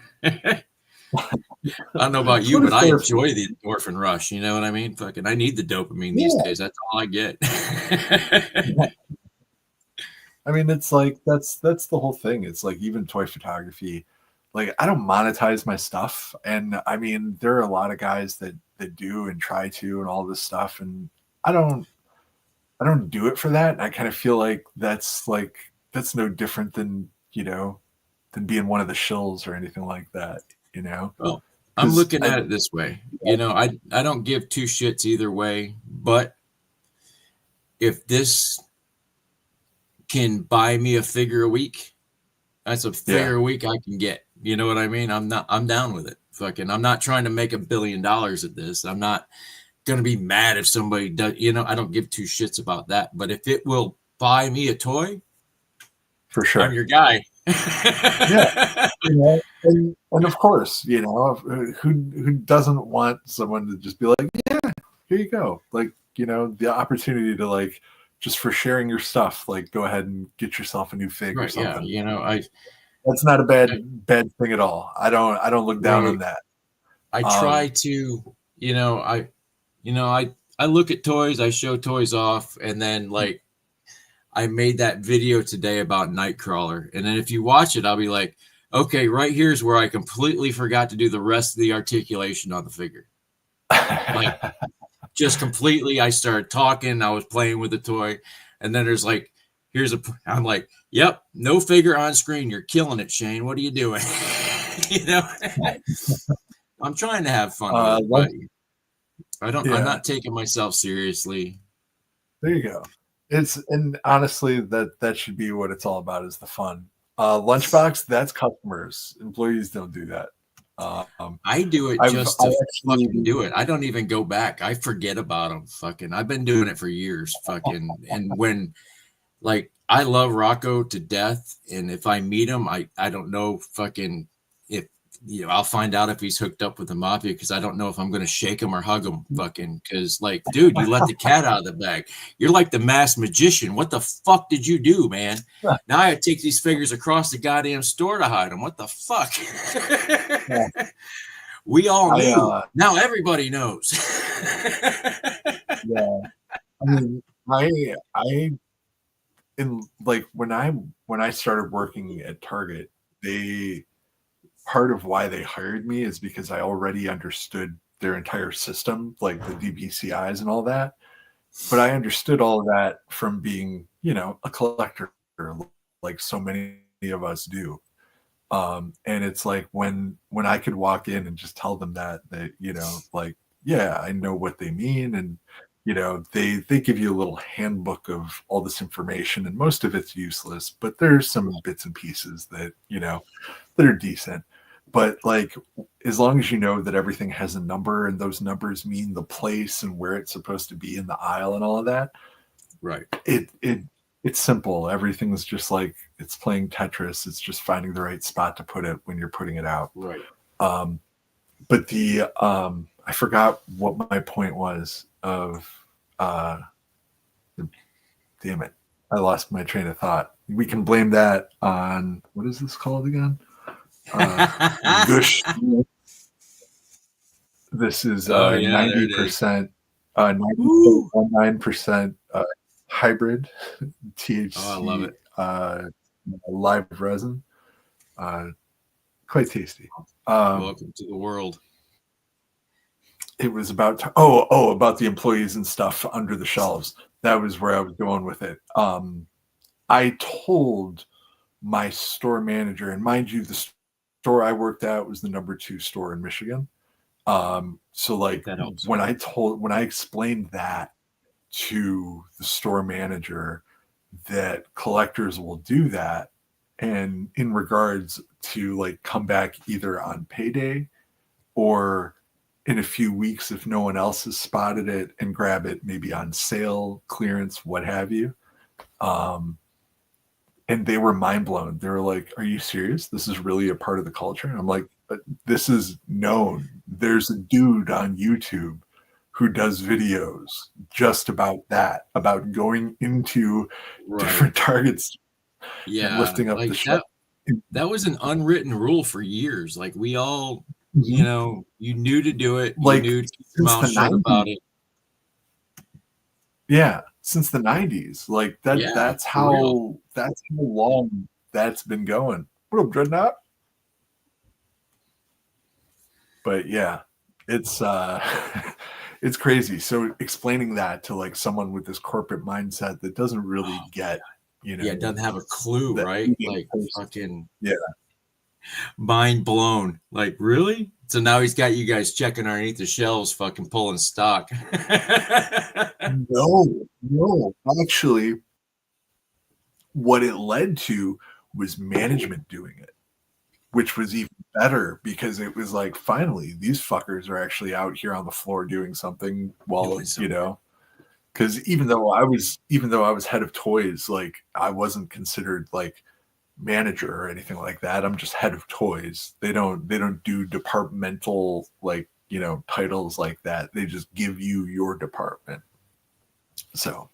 I don't know about you, but I enjoy the endorphin rush. You know what I mean? Fucking, I need the dopamine these days. That's all I get. I mean, it's like that's the whole thing. It's like even toy photography. Like I don't monetize my stuff, and I mean there are a lot of guys that do and try to and all this stuff, and I don't do it for that. I kind of feel like that's no different than, you know, than being one of the shills or anything like that. You know, well, I'm looking at it this way. You know, I don't give two shits either way, but if this can buy me a figure a week, that's a figure a week I can get. You know what I mean? I'm down with it. Fucking, I'm not trying to make $1 billion at this. I'm not gonna be mad if somebody does. You know, I don't give two shits about that. But if it will buy me a toy, for sure, I'm your guy. Yeah, you know, and of course, you know, who doesn't want someone to just be like, yeah, here you go, like, you know, the opportunity to like just for sharing your stuff, like go ahead and get yourself a new fig or something. Yeah, you know, that's not a bad thing at all. I don't look down on that. I try to, you know, I look at toys, I show toys off, and then like I made that video today about Nightcrawler. And then if you watch it, I'll be like, okay, right here's where I completely forgot to do the rest of the articulation on the figure. Like just completely, I started talking, I was playing with the toy. And then there's like, I'm like, yep, no figure on screen. You're killing it, Shane. What are you doing? You know, I'm trying to have fun with it, but I'm not taking myself seriously. There you go. And honestly, that should be what it's all about, is the fun. Lunchbox, that's customers. Employees don't do that. I do it just to fucking do it. I don't even go back. I forget about them. Fucking, I've been doing it for years. Fucking, and when, like, I love Rocco to death, and if I meet him, I don't know fucking if, you know, I'll find out if he's hooked up with the mafia, because I don't know if I'm going to shake him or hug him. Fucking, because like, dude, you let the cat out of the bag. You're like the masked magician. What the fuck did you do, man? Now I take these figures across the goddamn store to hide them. What the fuck? We all knew. Now everybody knows. Yeah, I mean, I in like when I started working at Target, part of why they hired me is because I already understood their entire system, like the DBCIs and all that. But I understood all of that from being, you know, a collector, like so many of us do. And it's like when I could walk in and just tell them that, you know, like, yeah, I know what they mean. And, you know, they give you a little handbook of all this information, and most of it's useless, but there's some bits and pieces that, you know, that are decent. But like, as long as you know that everything has a number, and those numbers mean the place and where it's supposed to be in the aisle and all of that, right? It's simple. Everything's just like, it's playing Tetris. It's just finding the right spot to put it when you're putting it out. Right. But I forgot what my point was of. Damn it! I lost my train of thought. We can blame that on, what is this called again? Gush. This is Oh yeah, there it is. 90%, Woo! 90.19% hybrid Oh, I love THC it. live resin. Quite tasty. Um, Welcome to the world. it was about about the employees and stuff under the shelves. That was where I was going with it. I told my store manager, and mind you, the store I worked at was the number 2 store in Michigan. So like That helps. when I explained that to the store manager, that collectors will do that, and in regards to like come back either on payday or in a few weeks if no one else has spotted it and grab it maybe on sale, clearance, what have you. And they were mind blown. They were like, "Are you serious? This is really a part of the culture?" And I'm like, "This is known. There's a dude on YouTube who does videos just about that, about going into different targets and Yeah, lifting up the like shelf." that was an unwritten rule for years. Like we all, Mhm. you knew to do it. You Like knew to keep your since mouth the shut 90s. about it. Yeah, since the 90s. Like that Yeah, for real. that's how long that's been going. What up, Dreadnought? But yeah, it's it's crazy. So explaining that to like someone with this corporate mindset that doesn't really get, Yeah, doesn't have a clue, the right? eating Like person. fucking Yeah. mind blown. Like, really? So now he's got you guys checking underneath the shelves, fucking pulling stock. No. Actually, what it led to was management doing it, which was even better because it was like, finally, these fuckers are actually out here on the floor doing something. Well, Doing something. because even though I was head of toys, like I wasn't considered like manager or anything like that. I'm just head of toys. They don't do departmental like titles like that. They just give you your department. So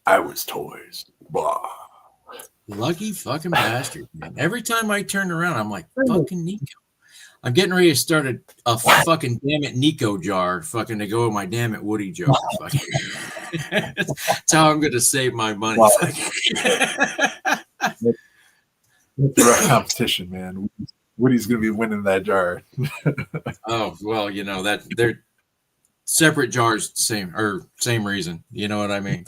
I was toys. Blah. Lucky fucking bastard, man. Every time I turn around, I'm like, fucking Nico. I'm getting ready to start a fucking damn it Nico jar, fucking to go with my damn it Woody joke. Fucking. That's how I'm gonna save my money. Wow. It's a rough competition, man. Woody's gonna be winning that jar. Oh well, that they're separate jars, same reason. You know what I mean?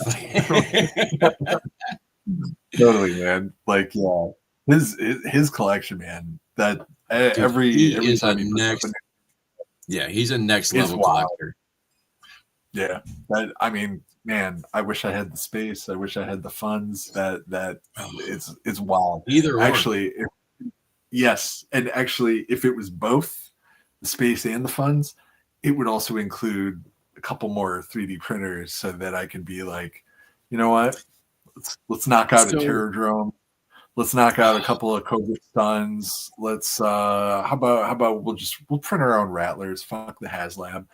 Totally, man. Like, yeah, his collection, man. That Dude, every he every is a time he puts up he's a next it's level wild. collector. Yeah, I mean, man, I wish I had the space. I wish I had the funds. That it's wild. Either or. Actually, yes, and actually, if it was both the space and the funds, it would also include a couple more 3D printers so that I could be like, you know what? Let's knock out a So terror drone. Let's knock out a couple of Cobra stuns. Let's how about we'll print our own rattlers. Fuck the HasLab.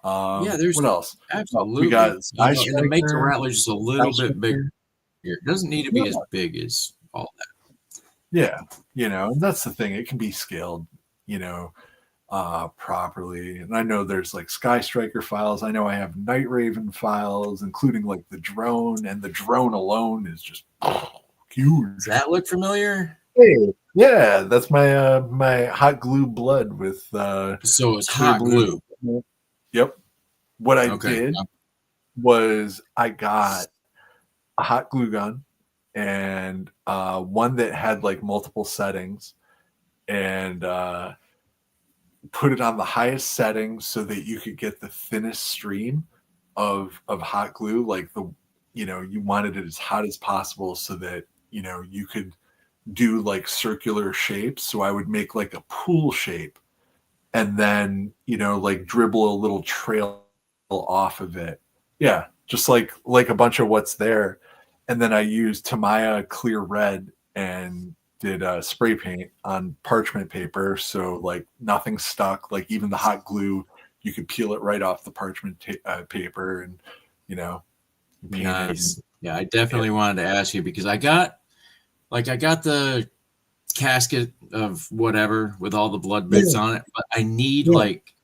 yeah, there's What else? We absolutely, got Sky and it makes a Striker. Rattler just a Sky little bit bigger. Striker. It doesn't need to be Yeah, as big as all that. yeah, and that's the thing. It can be scaled, properly. And I know there's like Sky Striker files. I know I have Night Raven files, including like the drone, and the drone alone is just huge. Does that look familiar? Hey, yeah, that's my my hot glue blood with So it's clear hot blue. glue. Yep. What I Okay. did was I got a hot glue gun and one that had like multiple settings, and put it on the highest setting so that you could get the thinnest stream of hot glue. Like you wanted it as hot as possible so that you could do like circular shapes. So I would make like a pool shape and then like dribble a little trail off of it. Yeah, just like a bunch of what's there. And then I used Tamiya clear red and did spray paint on parchment paper, so like nothing stuck. Like even the hot glue, you could peel it right off the parchment paper, and paint Nice. it. Yeah, I definitely wanted to ask you because I got the casket of whatever with all the blood bits on it, but I need like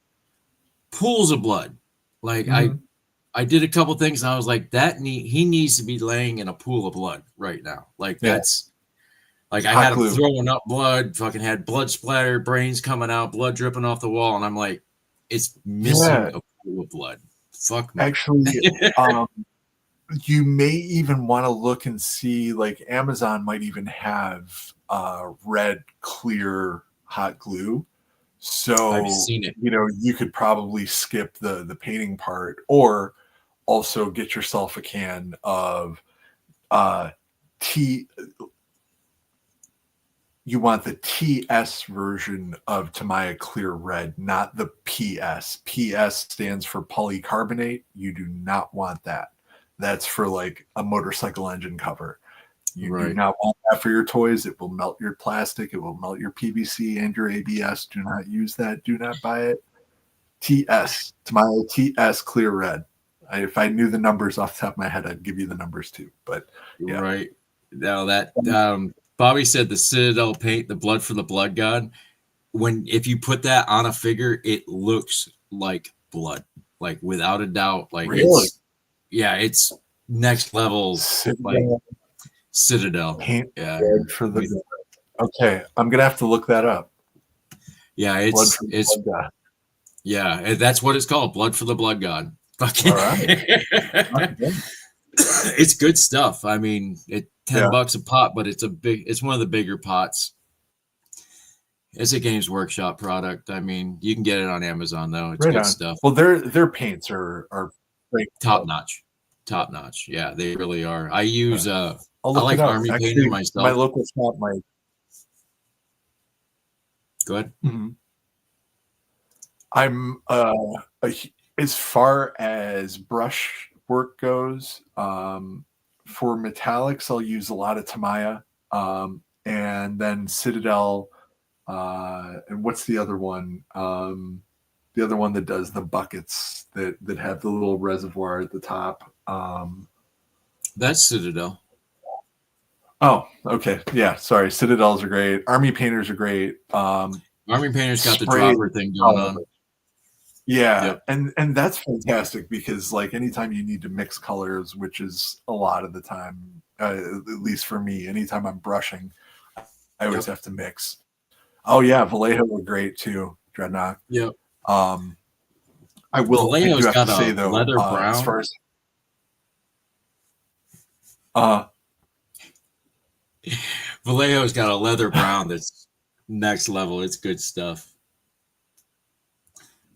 pools of blood. Like I did a couple things and I was like, he needs to be laying in a pool of blood right now. Like that's like I Hot had him glue. throwing up blood, fucking had blood splatter, brains coming out, blood dripping off the wall, and I'm like, it's missing a pool of blood. Fuck me. Actually, you may even want to look and see, like Amazon might even have red clear hot glue. So I've seen it. You know, you could probably skip the painting part, or also get yourself a can of T. You want the TS version of Tamiya Clear Red, not the PS. PS stands for polycarbonate. You do not want that. That's for like a motorcycle engine cover. You do not want that for your toys. It will melt your plastic. It will melt your PVC and your ABS. Do not use that. Do not buy it. TS, Tamiya TS Clear Red. If I knew the numbers off the top of my head, I'd give you the numbers too. But yeah. Right. Now that Bobby said the Citadel paint, the blood for the blood god. If you put that on a figure, it looks like blood, like without a doubt. Like really? It's next level. Like Citadel paint for the. Okay, I'm gonna have to look that up. Yeah, it's that's what it's called, blood for the blood god. All right. It's good stuff. I mean, $10 a pot, but it's one of the bigger pots. It's a Games Workshop product. I mean, you can get it on Amazon though. It's good stuff. Well, their paints are top notch. Yeah, they really are. I use I like Army painting myself. My local shop might. Go ahead. Mm-hmm. I'm as far as brush work goes, for metallics, I'll use a lot of Tamiya, and then Citadel, and what's the other one? The other one that does the buckets that have the little reservoir at the top. That's Citadel. Oh, okay. Yeah, sorry. Citadels are great. Army painters are great. Army painters got the dropper thing going on. Yeah, and that's fantastic because like anytime you need to mix colors, which is a lot of the time, at least for me, anytime I'm brushing, I always have to mix. Oh yeah, Vallejo were great too. Dreadnought. Yep. I will. Vallejo's got to say, a though, leather brown. As far as Vallejo's got a leather brown that's next level. It's good stuff.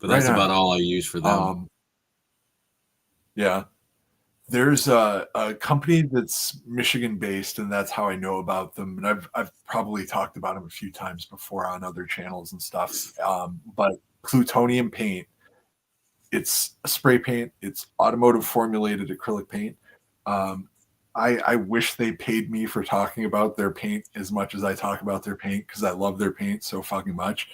But that's about all I use for them. Yeah. There's a company that's Michigan based, and that's how I know about them. And I've probably talked about them a few times before on other channels and stuff. But Plutonium Paint, it's a spray paint. It's automotive formulated acrylic paint. I wish they paid me for talking about their paint as much as I talk about their paint, because I love their paint so fucking much.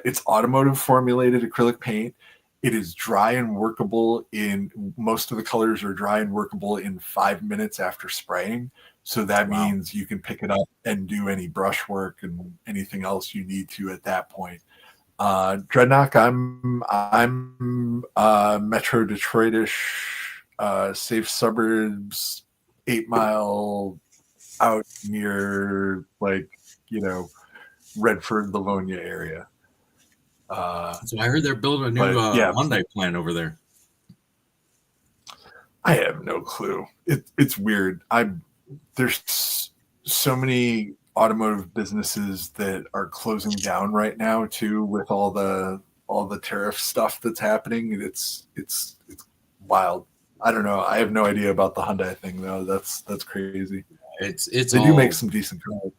It's automotive formulated acrylic paint. It is dry and workable most of the colors are dry and workable in 5 minutes after spraying. So that means you can pick it up and do any brush work and anything else you need to at that point. Dreadnought, I'm Metro Detroitish, safe suburbs, 8 Mile out near Redford, Livonia area. So I heard they're building a new Hyundai plant over there. I have no clue. It's weird. There's so many automotive businesses that are closing down right now too, with all the tariff stuff that's happening. It's wild. I don't know. I have no idea about the Hyundai thing though. That's crazy. They do make some decent cars.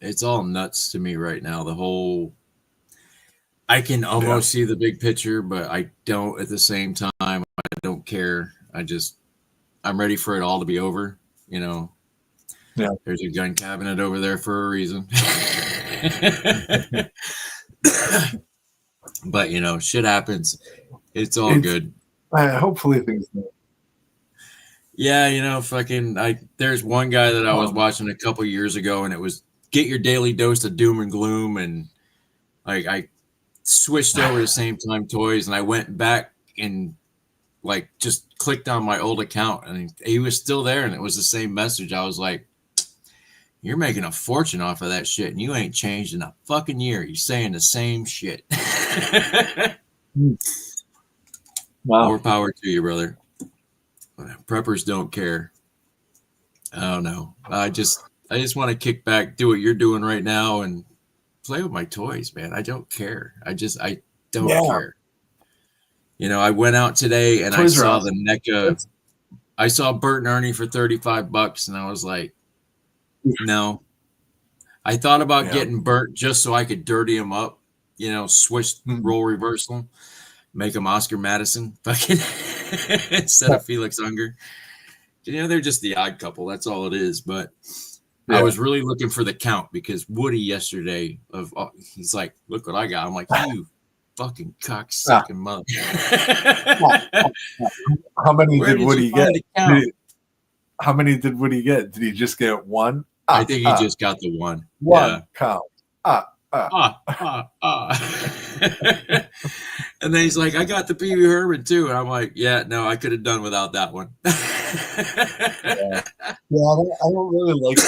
It's all nuts to me right now. The whole. I can almost see the big picture, but I don't at the same time. I don't care. I'm ready for it all to be over. There's a gun cabinet over there for a reason. But, shit happens. It's all good. Hopefully things. Yeah, there's one guy that I was watching a couple years ago, and it was get your daily dose of doom and gloom. And switched over to SameTime Toys, and I went back and like just clicked on my old account, and he was still there, and it was the same message. I was like, "You're making a fortune off of that shit, and you ain't changed in a fucking year. You're saying the same shit." Wow. More power to you, brother. Preppers don't care. I don't know. I just want to kick back, do what you're doing right now, and play with my toys, man. I don't care. I don't care. You know, I went out today and Toys I saw awesome. the NECA. I saw Bert and Ernie for $35, and I was like, no. I thought about getting Bert just so I could dirty him up, you know, switch role reversal, make him Oscar Madison, fucking instead of Felix Unger. You know, they're just the odd couple. That's all it is. But I was really looking for the count because Woody yesterday he's like, look what I got. I'm like, you fucking cocksucking mother. How many did Woody get? How many did Woody get? Did he just get one? I think he just got the one. One count. And then he's like, I got the Pee Wee Herman too. And I'm like, yeah, no, I could have done without that one. I don't really like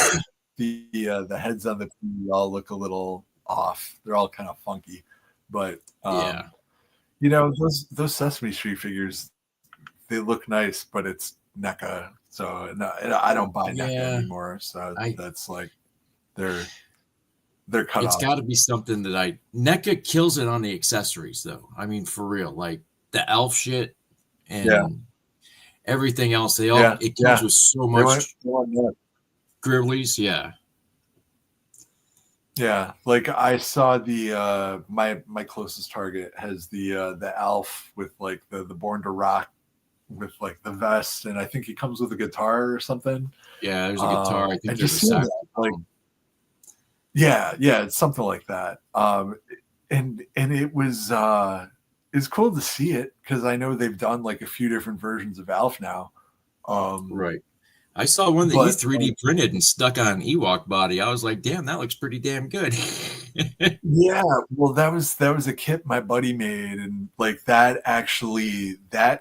the heads on the Pee all look a little off. They're all kind of funky. But you know, those Sesame Street figures, they look nice, but it's NECA. So no, I don't buy NECA anymore. So that's like they're cut off. It's got to be something that NECA kills it on the accessories, though. I mean, for real, like the elf shit and everything else. It comes with so much gribblies. Yeah, like I saw the my closest target has the elf with like the Born to Rock with like the vest, and I think he comes with a guitar or something. Yeah, there's a guitar. I think there's a saxophone. Like, yeah, it's something like that. And it was it's cool to see it because I know they've done like a few different versions of Alf now. Right. I saw one that you 3D printed and stuck on an Ewok body. I was like, damn, that looks pretty damn good. Yeah, well, that was a kit my buddy made, and like that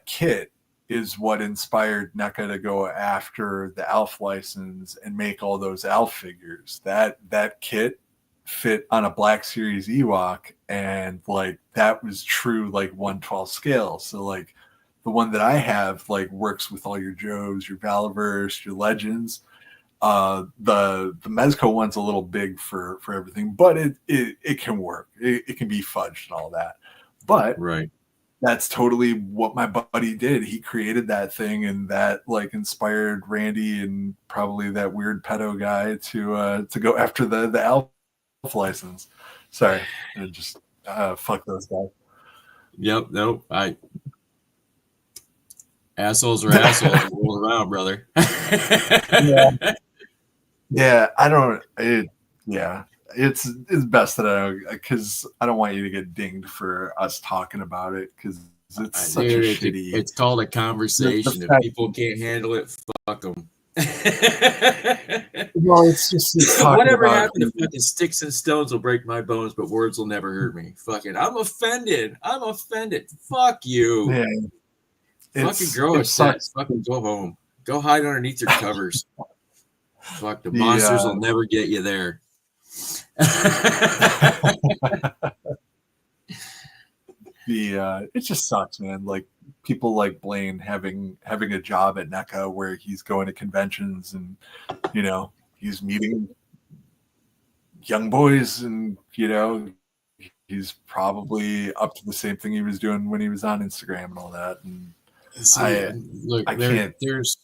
kit is what inspired NECA to go after the Alf license and make all those Alf figures. That kit fit on a Black Series Ewok, and like that was true like 1/12 scale. So like the one that I have like works with all your Joes, your Valverse, your Legends. The Mezco one's a little big for everything, but it can work. It can be fudged and all that. But that's totally what my buddy did. He created that thing, and that like inspired Randy and probably that weird pedo guy to go after the Alf license. Sorry, I just fuck those guys. Yep, nope. Assholes are assholes. Roll around, brother. Yeah, I don't. It's best that because I don't want you to get dinged for us talking about it because it's such a shitty. It's called a conversation. If people can't handle it, fuck them. Well, it's whatever happened to fucking sticks and stones will break my bones, but words will never hurt me. Fucking, I'm offended. Fuck you. Yeah. Fucking grow a set. Fucking go home. Go hide underneath your covers. Fuck, the monsters will never get you there. It just sucks, man. Like people like Blaine having a job at NECA where he's going to conventions and you know he's meeting young boys and you know he's probably up to the same thing he was doing when he was on Instagram and all that. And I can't. There's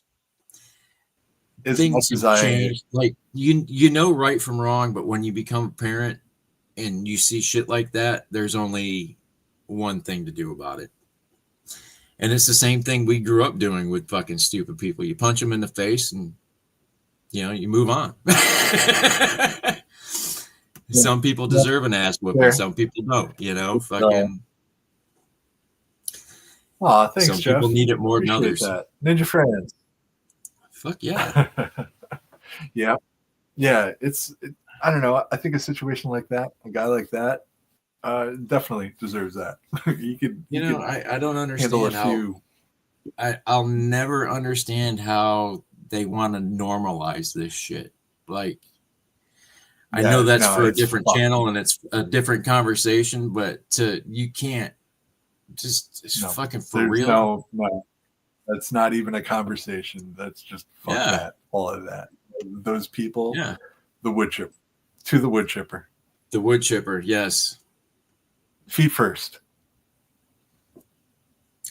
as things have changed. Like you know right from wrong, but when you become a parent and you see shit like that, there's only one thing to do about it. And it's the same thing we grew up doing with fucking stupid people. You punch them in the face and you know you move on. Some people deserve an ass whooping, some people don't. You know, fucking. Oh, thanks, some Jeff. people need it more than others. That. Ninja friends. Fuck yeah. Yeah. I don't know. I think a situation like that, a guy like that, definitely deserves that. you could, I don't handle a understand how few. I'll never understand how they want to normalize this shit. Like, I know that's for a different channel and it's a different conversation, but you can't it's fucking for real. No, that's not even a conversation. That's just fuck that. All of that. Those people. Yeah. The wood chipper. To the wood chipper. The wood chipper, yes. Feet first.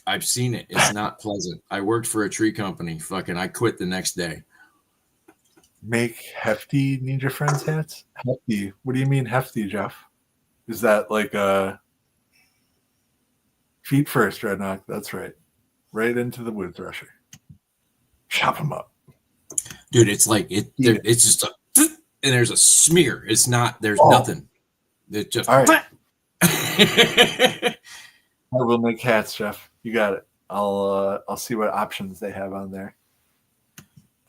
I've seen it. It's not pleasant. I worked for a tree company. Fucking, I quit the next day. Make hefty Ninja Friends hats? Hefty. What do you mean hefty, Jeff? Is that like a feet first, Redknock? That's right. Right into the wood thresher. Chop them up. Dude, it's like it's just a and there's a smear. It's not, there's nothing. It just all right. I will make hats, Jeff. You got it. I'll see what options they have on there.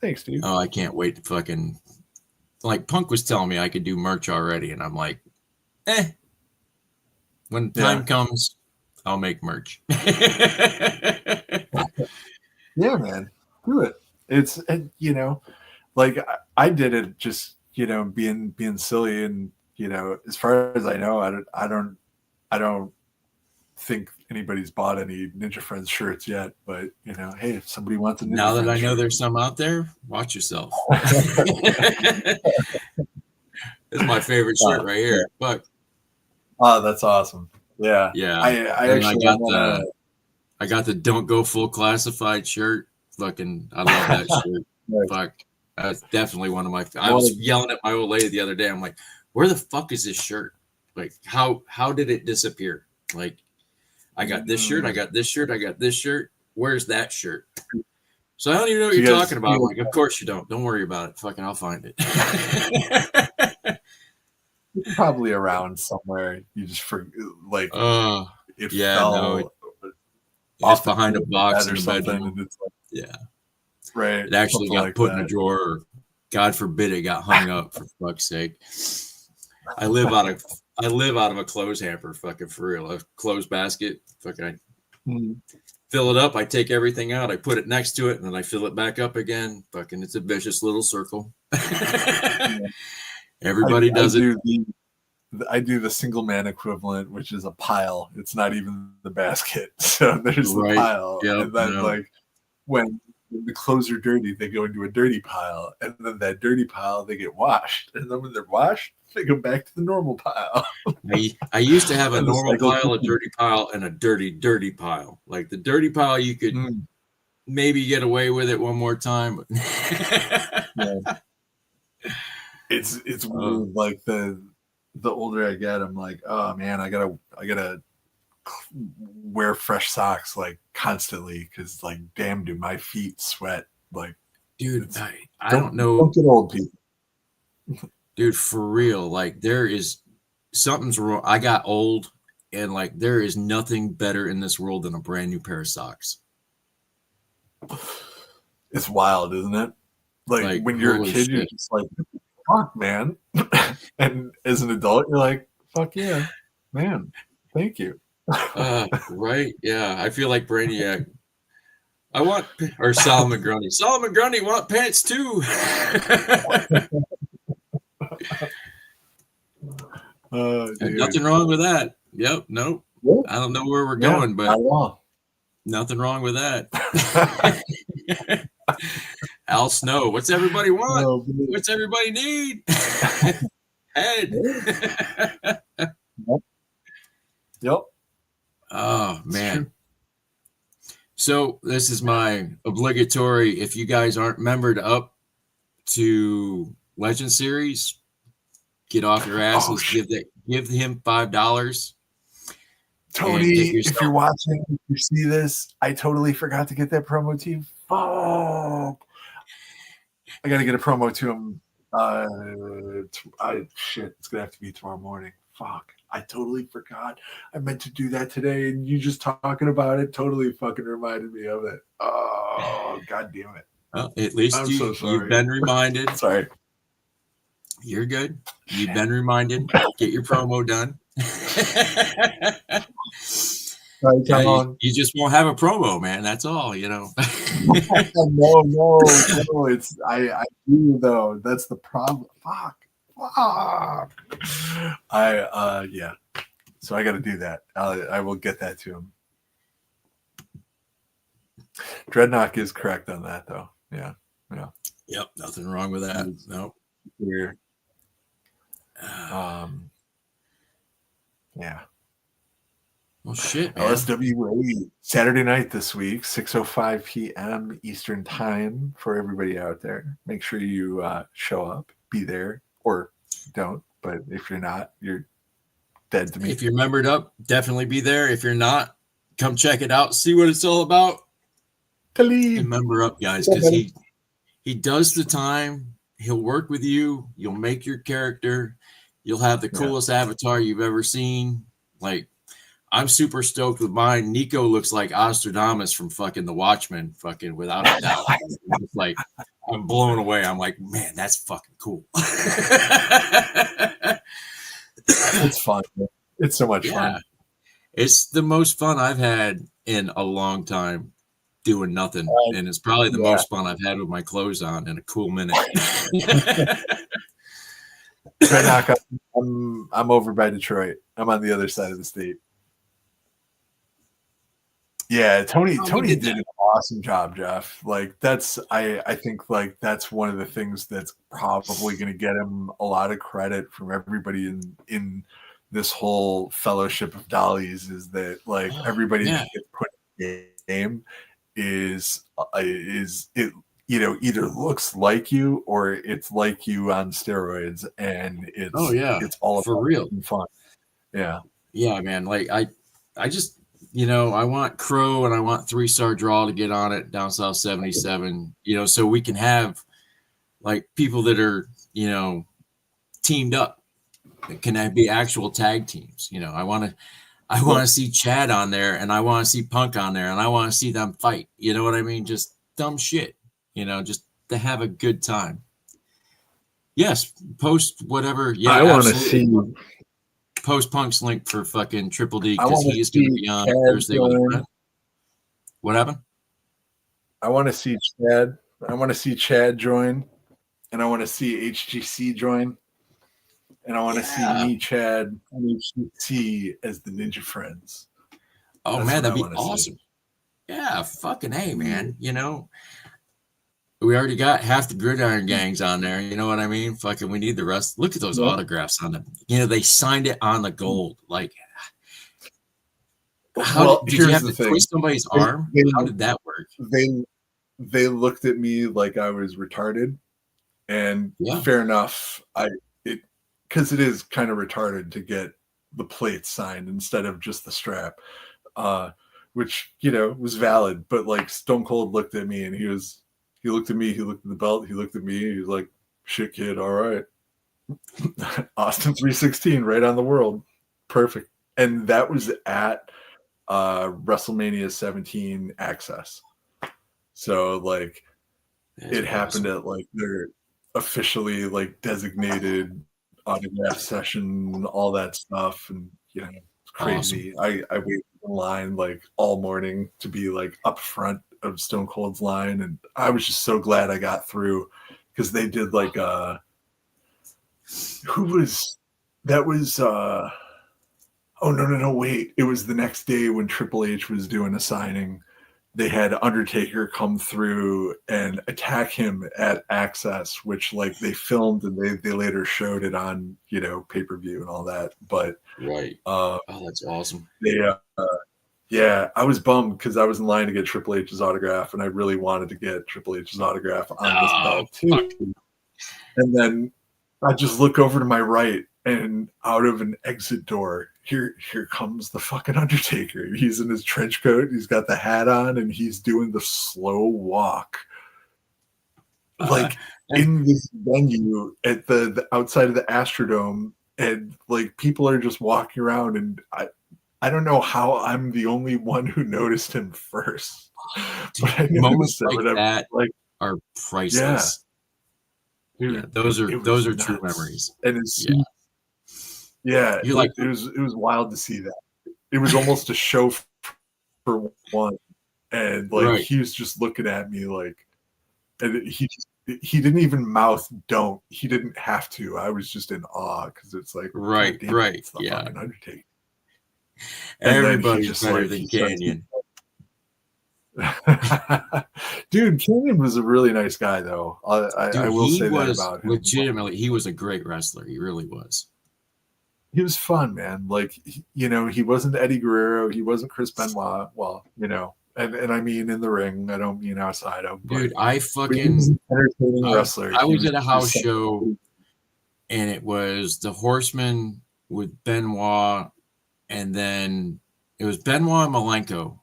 Thanks, dude. Oh, I can't wait to fucking, like, Punk was telling me I could do merch already, and I'm like, when time comes, I'll make merch. Yeah, man, do it. It's, like I did it just, being silly, and as far as I know, I don't think anybody's bought any Ninja Friends shirts yet, but hey, if somebody wants a Ninja now that Friends I know shirt, there's some out there, watch yourself. It's my favorite shirt right here. Fuck. Oh, that's awesome. Yeah. I got the Don't Go Full Classified shirt. Fucking, I love that shirt. Right. Fuck. That's definitely one of my. I was yelling at my old lady the other day. I'm like, where the fuck is this shirt? Like, how did it disappear? Like, I got this shirt. I got this shirt. I got this shirt. Where's that shirt? So I don't even know what you're talking about. I'm like, of course you don't. Don't worry about it. Fucking, I'll find it. It's probably around somewhere. You just forget, like, it fell. It's behind a box in the bedroom. It's like, yeah, right. It actually got put in a drawer, or God forbid it got hung up. For fuck's sake, I live out of a clothes hamper. Fucking for real, a clothes basket. Fucking, fill it up. I take everything out. I put it next to it, and then I fill it back up again. Fucking, it's a vicious little circle. Everybody does it. I do the single man equivalent, which is a pile. It's not even the basket. So there's the pile. Yep, and then like when the clothes are dirty, they go into a dirty pile. And then that dirty pile, they get washed. And then when they're washed, they go back to the normal pile. I used to have a normal pile, a dirty pile, and a dirty pile. Like the dirty pile, you could maybe get away with it one more time. But It's weird. Like the older I get, I'm like, oh man, I gotta wear fresh socks like constantly, because like, damn, do my feet sweat? Like, dude, I don't know. Don't get old, people. Dude, for real, like there is something's wrong. I got old, and like there is nothing better in this world than a brand new pair of socks. It's wild, isn't it? Like when you're a kid, you're just like, fuck, man. And as an adult, you're like, fuck yeah, man, thank you. Right? Yeah, I feel like Brainiac. I want, or Solomon Grundy. Solomon Grundy want pants too. Nothing wrong with that. Yep. Nope. Yep. I don't know where we're going, but nothing wrong with that. Al Snow. What's everybody want? Oh, what's everybody need? Head. Yep. Oh man. So this is my obligatory. If you guys aren't membered up to Legend Series, get off your asses. Give him $5. Tony, if you're watching, if you see this, I totally forgot to get that promo to you. Fuck. I got to get a promo to him. Shit, it's gonna have to be tomorrow morning. Fuck, I totally forgot. I meant to do that today, and you just talking about it totally fucking reminded me of it. Oh, god damn it. Well, at least you've been reminded. Sorry. You're good. You've been reminded. Get your promo done. Right, Yeah, Tom? you just won't have a promo, man. That's all, you know. No. It's I do though. That's the problem. Fuck. Yeah. So I got to do that. I will get that to him. Dreadnought is correct on that, though. Yeah. Yep, nothing wrong with that. Nope. Weird. Yeah. Well, shit, man. LSWA Saturday night this week, 6:05 p.m. Eastern Time for everybody out there. Make sure you show up, be there, or don't. But if you're not, you're dead to me. If you're membered up, definitely be there. If you're not, come check it out. See what it's all about. And member up, guys, because he does the time. He'll work with you. You'll make your character. You'll have the coolest avatar you've ever seen. Like, I'm super stoked with mine. Nico looks like Ostradamus from fucking The Watchmen, fucking without a doubt. It's like, I'm blown away. I'm like, man, that's fucking cool. It's fun. It's so much fun. It's the most fun I've had in a long time doing nothing. And it's probably the most fun I've had with my clothes on in a cool minute. I'm over by Detroit. I'm on the other side of the state. Yeah, Tony did an awesome job, Jeff. Like I think like that's one of the things that's probably going to get him a lot of credit from everybody in this whole fellowship of dollies is that like everybody that gets put in the game is it either looks like you or it's like you on steroids, and it's all for real fun. Yeah, man. Like I just I want Crow and I want 3-star draw to get on it down south 77. So we can have like people that are teamed up. It can be actual tag teams. I want to see Chad on there, and I want to see Punk on there, and I want to see them fight. You know what I mean? Just dumb shit. Just to have a good time. Yes, post whatever. Yeah, I want to see. Post Punk's link for fucking Triple D because he is going to be on Thursday with a friend. What happened? I want to see Chad. I want to see Chad join, and I want to see HGC join, and I want to see me, Chad, and HGC as the Ninja Friends. Oh, that's man, that'd be awesome. Yeah, fucking A, man. We already got half the Gridiron gangs on there. You know what I mean? Fucking, we need the rest. Look at those autographs on them. They signed it on the gold. Like, did you have to twist somebody's arm? How did that work? They looked at me like I was retarded, and fair enough. Because it is kind of retarded to get the plate signed instead of just the strap, which was valid. But like Stone Cold looked at me and he looked at me, he looked at the belt, he looked at me, he was like, shit, kid, all right. Austin 316, right on the world. Perfect. And that was at WrestleMania 17 Access. So, like, it happened at, like, their officially, like, designated autograph session, all that stuff. And, it's crazy. Awesome. I waited in line, like, all morning to be, like, up front of Stone Cold's line, and I was just so glad I got through because they did like oh no wait, it was the next day when Triple H was doing a signing. They had Undertaker come through and attack him at Access, which like they filmed and they later showed it on pay-per-view and all that. But that's awesome. Yeah, I was bummed because I was in line to get Triple H's autograph, and I really wanted to get Triple H's autograph on this belt too. Fuck. And then I just look over to my right, and out of an exit door, here comes the fucking Undertaker. He's in his trench coat, he's got the hat on, and he's doing the slow walk, like in this venue at the outside of the Astrodome, and like people are just walking around, and I don't know how I'm the only one who noticed him first. Dude, but moments like that are priceless. Yeah. Dude, those are nuts. true memories. And Yeah, You're like, it was wild to see that. It was almost a show for one, and like right, he was just looking at me like, and he didn't even mouth don't. He didn't have to. I was just in awe because it's like, God right, damn it, right. it's the Yeah. fucking Undertaker. And then he Everybody's just better like than he starts. Canyon. Dude, Canyon was a really nice guy, though. I Dude, will he say that was about him. legitimately, he was a great wrestler. He really was. He was fun, man. Like, he wasn't Eddie Guerrero. He wasn't Chris Benoit. Well, and I mean in the ring. I don't mean outside of, Dude, but he was an entertaining wrestler. I He was was at a house just show and it was the Horsemen with Benoit, and then it was Benoit and Malenko.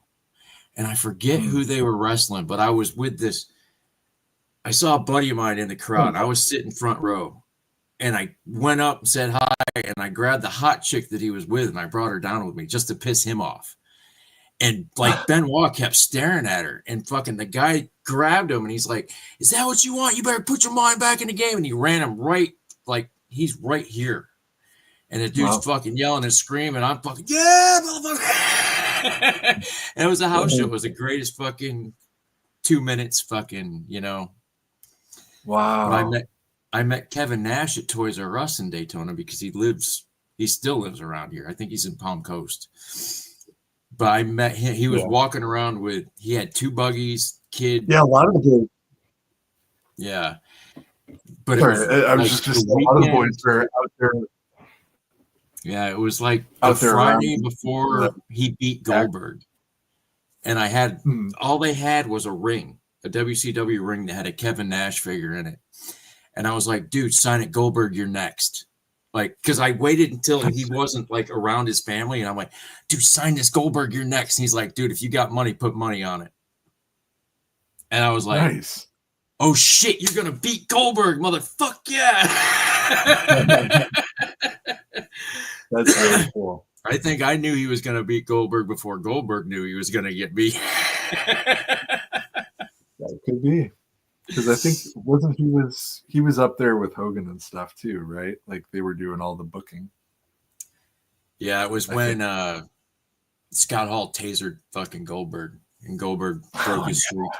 And I forget who they were wrestling, but I was with this. I saw a buddy of mine in the crowd. I was sitting front row. And I went up and said hi, and I grabbed the hot chick that he was with, and I brought her down with me just to piss him off. And like Benoit kept staring at her, and fucking the guy grabbed him, and he's like, "Is that what you want? You better put your mind back in the game." And he ran him right, like he's right here. And the dude's fucking yelling and screaming. I'm fucking, yeah, motherfucker. And it was a house show. It was the greatest fucking 2 minutes, fucking, Wow. But I met Kevin Nash at Toys R Us in Daytona because he still lives around here. I think he's in Palm Coast. But I met him. He was walking around he had 2 buggies, kid. Yeah, a lot of the boys. Yeah. But I was just going to say, a lot of the boys are out there. Yeah, it was like the Friday before he beat Goldberg. And all they had was a ring, a WCW ring that had a Kevin Nash figure in it. And I was like, dude, sign it, Goldberg, you're next. Like, because I waited until he wasn't like around his family. And I'm like, dude, sign this, Goldberg, you're next. And he's like, dude, if you got money, put money on it. And I was like, nice. Oh shit, you're going to beat Goldberg, motherfucker. Yeah. That's really cool. I think I knew he was going to beat Goldberg before Goldberg knew he was going to get beat. That could be. Because I think he was up there with Hogan and stuff too, right? Like they were doing all the booking. Yeah, it was when Scott Hall tasered fucking Goldberg, and Goldberg broke his streak.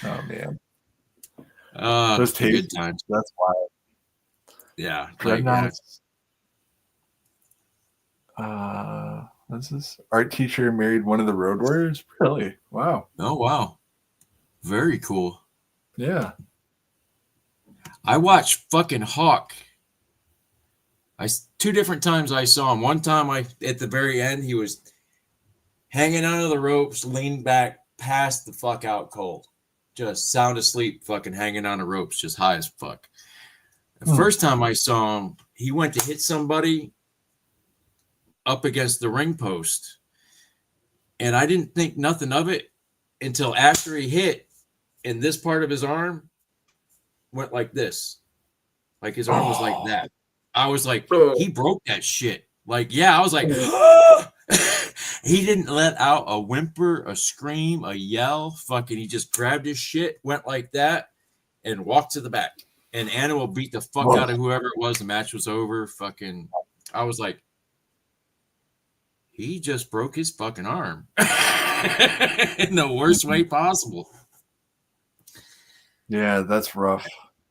Oh man, those good times. That's wild. Yeah, Dreadnoughts. What's this? Art teacher married one of the Road Warriors? Really? Wow. Oh, wow. Very cool. Yeah. I watched fucking Hawk. 2 different times I saw him. One time at the very end, he was hanging onto the ropes, leaned back, passed the fuck out cold. Just sound asleep, fucking hanging on the ropes, just high as fuck. The first time I saw him, he went to hit somebody up against the ring post, and I didn't think nothing of it until after he hit, and this part of his arm went like this, like his arm was like that. I was like, he broke that shit. Like, yeah, I was like, he didn't let out a whimper, a scream, a yell. Fucking, he just grabbed his shit, went like that, and walked to the back. And Anna will beat the fuck out of whoever it was. The match was over. Fucking, I was like, he just broke his fucking arm in the worst way possible. Yeah, that's rough.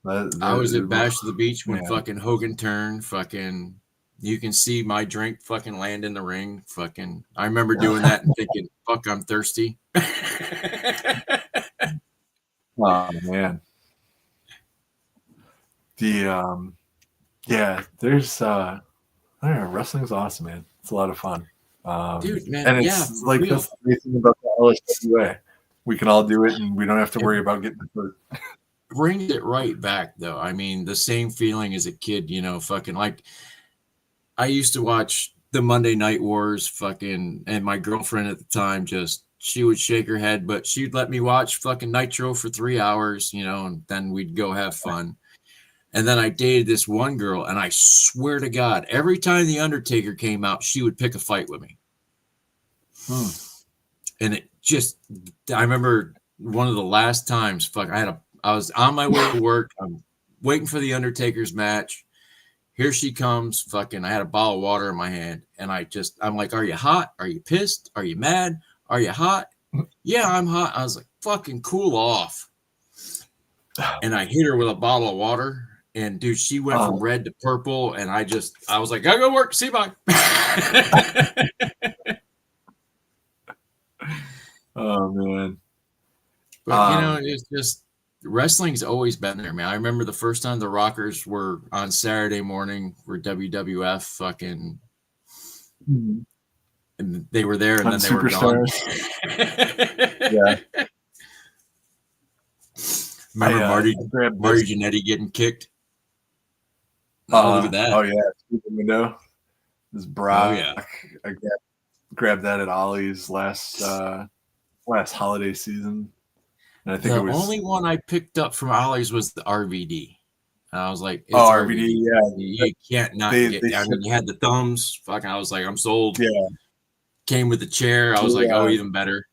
I was at Bash to the Beach when fucking Hogan turned. Fucking, you can see my drink fucking land in the ring. Fucking, I remember doing that and thinking, fuck, I'm thirsty. Oh, man. There's I don't know, wrestling's awesome, man. It's a lot of fun. Dude, man, and it's like that's the great thing about the LSWA. We can all do it, and we don't have to worry about getting hurt. Brings it right back, though. I mean, the same feeling as a kid, fucking like I used to watch the Monday Night Wars, fucking, and my girlfriend at the time she would shake her head, but she'd let me watch fucking Nitro for 3 hours, and then we'd go have fun. And then I dated this one girl, and I swear to God, every time The Undertaker came out, she would pick a fight with me. And I remember one of the last times, I was on my way to work. I'm waiting for The Undertaker's match. Here she comes. Fucking, I had a bottle of water in my hand, and I'm like, are you hot? Are you pissed? Are you mad? Are you hot? Yeah, I'm hot. I was like, fucking cool off. And I hit her with a bottle of water, and dude, she went from red to purple, and I was like, gotta go work. See you, bye. Oh man. But it's just wrestling's always been there, man. I remember the first time the Rockers were on Saturday morning for WWF, fucking, and they were there, and then they were gone. Yeah. Remember Marty Jannetty getting kicked? Oh, look at that! Oh yeah, through the window. This Brock. Oh yeah. I grabbed that at Ollie's last holiday season. And I think the only one I picked up from Ollie's was the RVD. And I was like, it's RVD, yeah. You can't not get down. You had the thumbs. Fucking, I was like, I'm sold. Yeah. Came with the chair. I was like, oh, even better,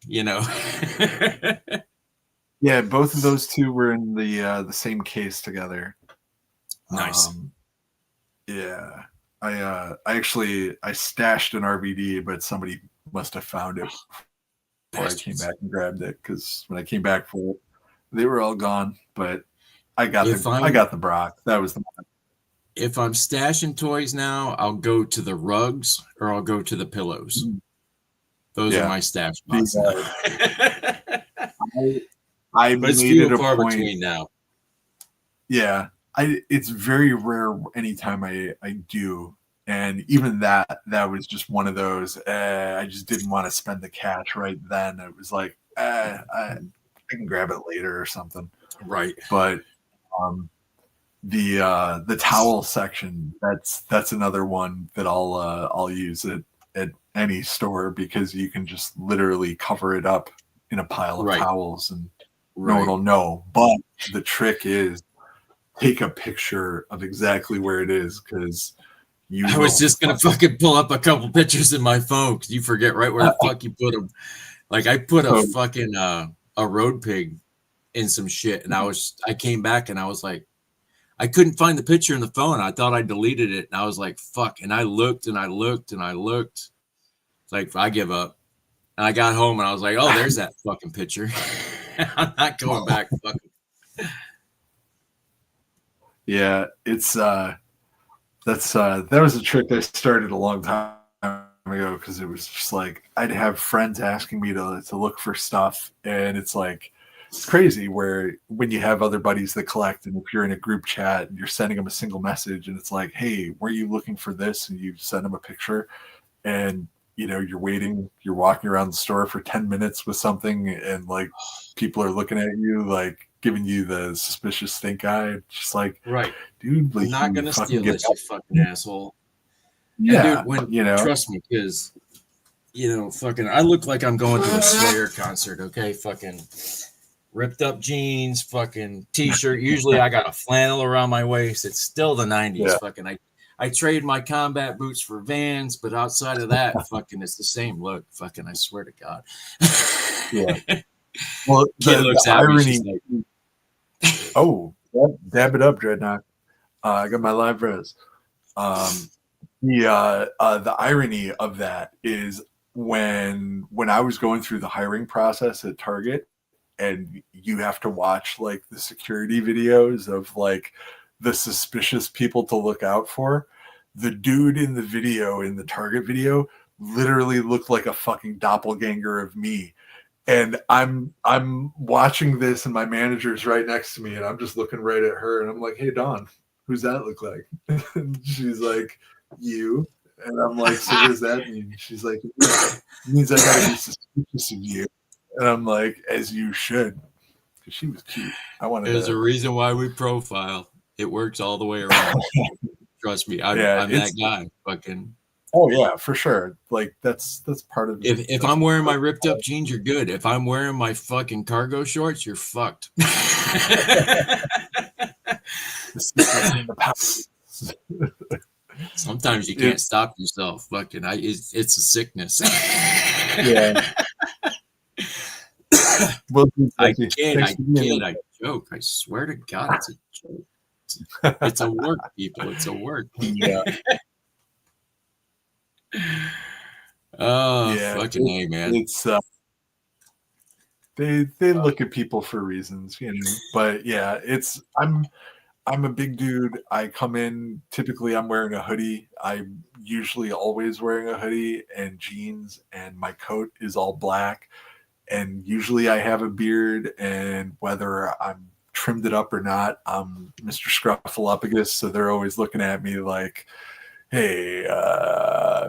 Yeah, both of those two were in the same case together. Nice. Yeah. I stashed an RVD, but somebody must have found it before I came back and grabbed it, because when I came back for it, they were all gone. But I got the Brock. That was the one. If I'm stashing toys now, I'll go to the rugs or I'll go to the pillows. Those are my stash spots. I but it's few and far between now. Yeah. It's very rare anytime I do. And even that was just one of those, I just didn't want to spend the cash right then. It was like, I can grab it later or something. Right. But the towel section, that's another one that I'll use at any store, because you can just literally cover it up in a pile of towels and no one will know. But the trick is take a picture of exactly where it is, because I was just gonna fucking pull up a couple pictures in my phone, because you forget right where the fuck you put them. Like I put a fucking a road pig in some shit, and I came back and I was like, I couldn't find the picture in the phone. I thought I deleted it, and I was like, fuck. And I looked and I looked and I looked. It's like, I give up. And I got home and I was like, oh, there's that fucking picture. I'm not going back. Fucking. Yeah, it's that was a trick I started a long time ago, because it was just like I'd have friends asking me to look for stuff, and it's like it's crazy where when you have other buddies that collect, and if you're in a group chat and you're sending them a single message and it's like, hey, were you looking for this? And you send them a picture, and you're waiting, you're walking around the store for 10 minutes with something, and like people are looking at you like giving you the suspicious stink eye. Just like, right, dude, like, I'm not gonna steal this, you fucking asshole. Yeah, and dude, trust me, because fucking, I look like I'm going to a Slayer concert. Okay, fucking ripped up jeans, fucking t-shirt. Usually I got a flannel around my waist. It's still the 90s. Yeah. Fucking, I trade my combat boots for Vans, but outside of that, fucking, it's the same look. Fucking, I swear to God. Yeah. Well, the irony. Dab it up, Dreadnought. I got my live res. The irony of that is when I was going through the hiring process at Target, and you have to watch like the security videos of like the suspicious people to look out for. The dude in the video, in the Target video, literally looked like a fucking doppelganger of me. And I'm watching this, and my manager's right next to me, and I'm just looking right at her, and I'm like, hey, Dawn, who's that look like? And she's like, you. And I'm like, so what does that mean? She's like, it means I gotta be suspicious of you. And I'm like, as you should. Because she was cute. There's a reason why we profile. It works all the way around. Trust me, I'm that guy. Fucking. Oh yeah, for sure. Like that's part of. If I'm wearing my ripped up jeans, you're good. If I'm wearing my fucking cargo shorts, you're fucked. Sometimes you can't stop yourself. Fucking, it's a sickness. Yeah. Well, I kid, I joke. I swear to God, it's a joke. It's a work, people. It's a work. Yeah. Oh, Yeah. fucking A, man. It's they look at people for reasons, But yeah, I'm a big dude. I come in, typically I'm wearing a hoodie. I'm usually always wearing a hoodie and jeans, and my coat is all black. And usually I have a beard, and whether I'm trimmed it up or not, I'm Mr. Scruffalophagus. So they're always looking at me like, hey,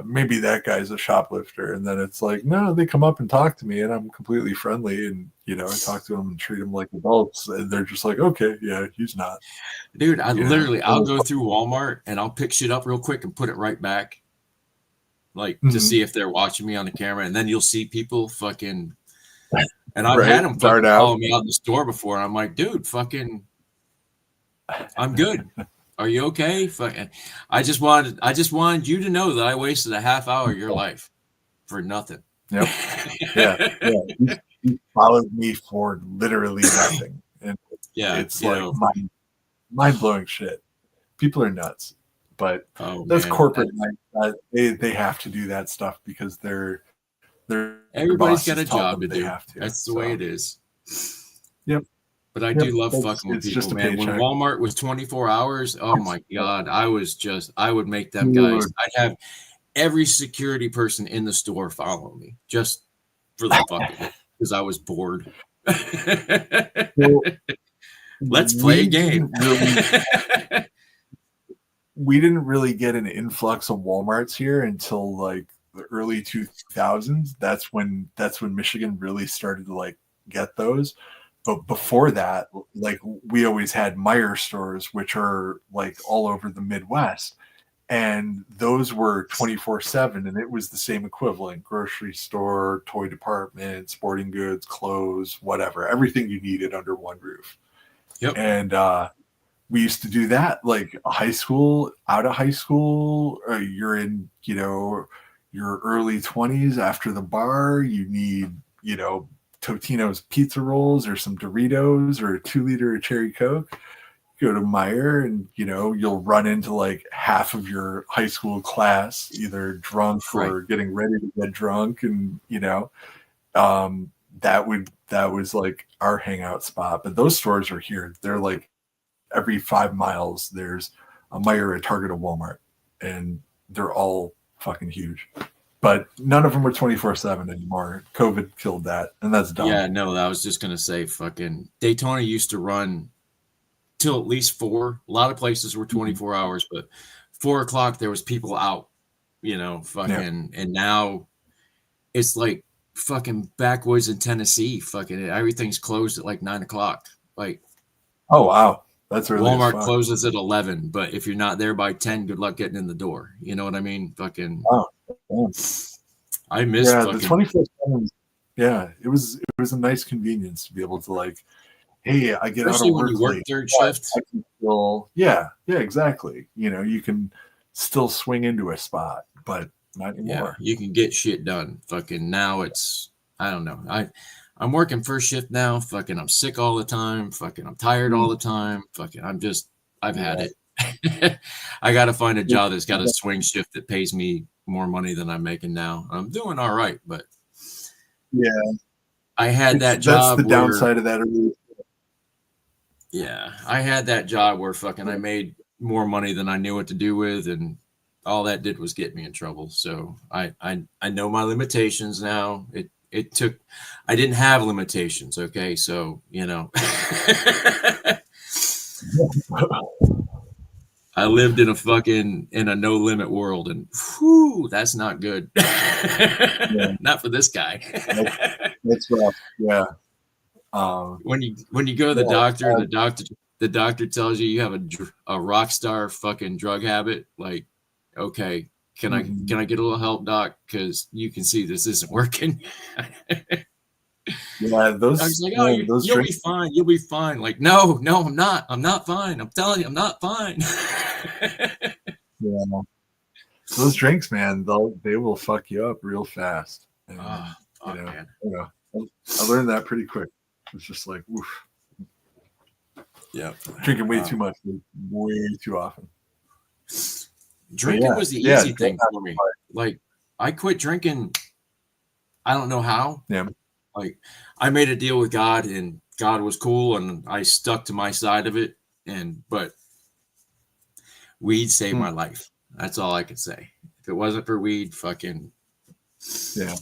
maybe that guy's a shoplifter. And then it's like, no, they come up and talk to me, and I'm completely friendly. And, I talk to them and treat them like adults. And they're just like, okay, yeah, he's not. Dude, I'll go through Walmart and I'll pick shit up real quick and put it right back. Like, to see if they're watching me on the camera. And then you'll see people fucking, and I've had them fucking follow me out in the store before. And I'm like, dude, fucking, I'm good. Are you okay? Fucking, I just wanted you to know that I wasted a half hour of your life for nothing. Yep. Yeah. He followed me for literally nothing. And it's like mind-blowing shit. People are nuts. But that's corporate. They have to do that stuff because they're everybody's got a job to do. Have to. That's the way it is. Yep. But I do love fucking with people, man. When Walmart was 24 hours, oh my God, I would make them guys. I'd have every security person in the store follow me just for the fuck of it because I was bored. Let's play a game. We didn't really get an influx of Walmarts here until like the early 2000s. That's when Michigan really started to like get those. But before that, like we always had Meijer stores, which are like all over the Midwest. And those were 24/7, and it was the same equivalent: grocery store, toy department, sporting goods, clothes, whatever, everything you needed under one roof. Yep. And we used to do that, like high school, out of high school, or you're in, your early 20s after the bar, you need, Totino's pizza rolls or some Doritos or a 2-liter of cherry Coke. Go to Meijer and you'll run into like half of your high school class either drunk or getting ready to get drunk, and that was like our hangout spot. But those stores are here. They're like every 5 miles there's a Meijer, a Target, a Walmart, and they're all fucking huge. But none of them are 24/7 anymore. COVID killed that, and that's dumb. Yeah, no, I was just gonna say, fucking Daytona used to run till at least 4. A lot of places were 24 hours, but 4 o'clock there was people out, and now it's like fucking backwoods in Tennessee. Fucking everything's closed at like 9 o'clock. Like, oh wow, that's really Walmart closes at 11, but if you're not there by 10, good luck getting in the door. You know what I mean? Fucking. Oh, I miss fucking the 24/7. Yeah, it was a nice convenience to be able to like, hey, I get especially out of work when you work late, third shift. I can still, yeah, exactly. You can still swing into a spot, but not anymore. Yeah, you can get shit done. Fucking now it's, I don't know. I'm working first shift now. Fucking I'm sick all the time. Fucking I'm tired all the time. Fucking I've had it. I got to find a job that's got a swing shift that pays me more money than I'm making now. I'm doing all right, but yeah, I had that job. That's the downside of that. Yeah, I had that job where fucking I made more money than I knew what to do with, and all that did was get me in trouble. So I know my limitations now. It took, I didn't have limitations. Okay. So, I lived in a no limit world, and whew, that's not good. Not for this guy. That's rough. Yeah. When you go to the doctor and the doctor tells you have a rock star fucking drug habit, like, okay, can I get a little help, doc? Because you can see this isn't working. Yeah, those. I was like, oh, you'll be fine. You'll be fine. Like, no, I'm not. I'm not fine. I'm telling you, I'm not fine. Yeah, those drinks, man, they will fuck you up real fast. And, man. I learned that pretty quick. It's just like, oof. Yeah. Drinking way too much, way too often. Drinking was the easy thing for me. Like, I quit drinking. I don't know how. Yeah. Like, I made a deal with God, and God was cool, and I stuck to my side of it. But weed saved my life. That's all I could say. If it wasn't for weed, fucking yeah.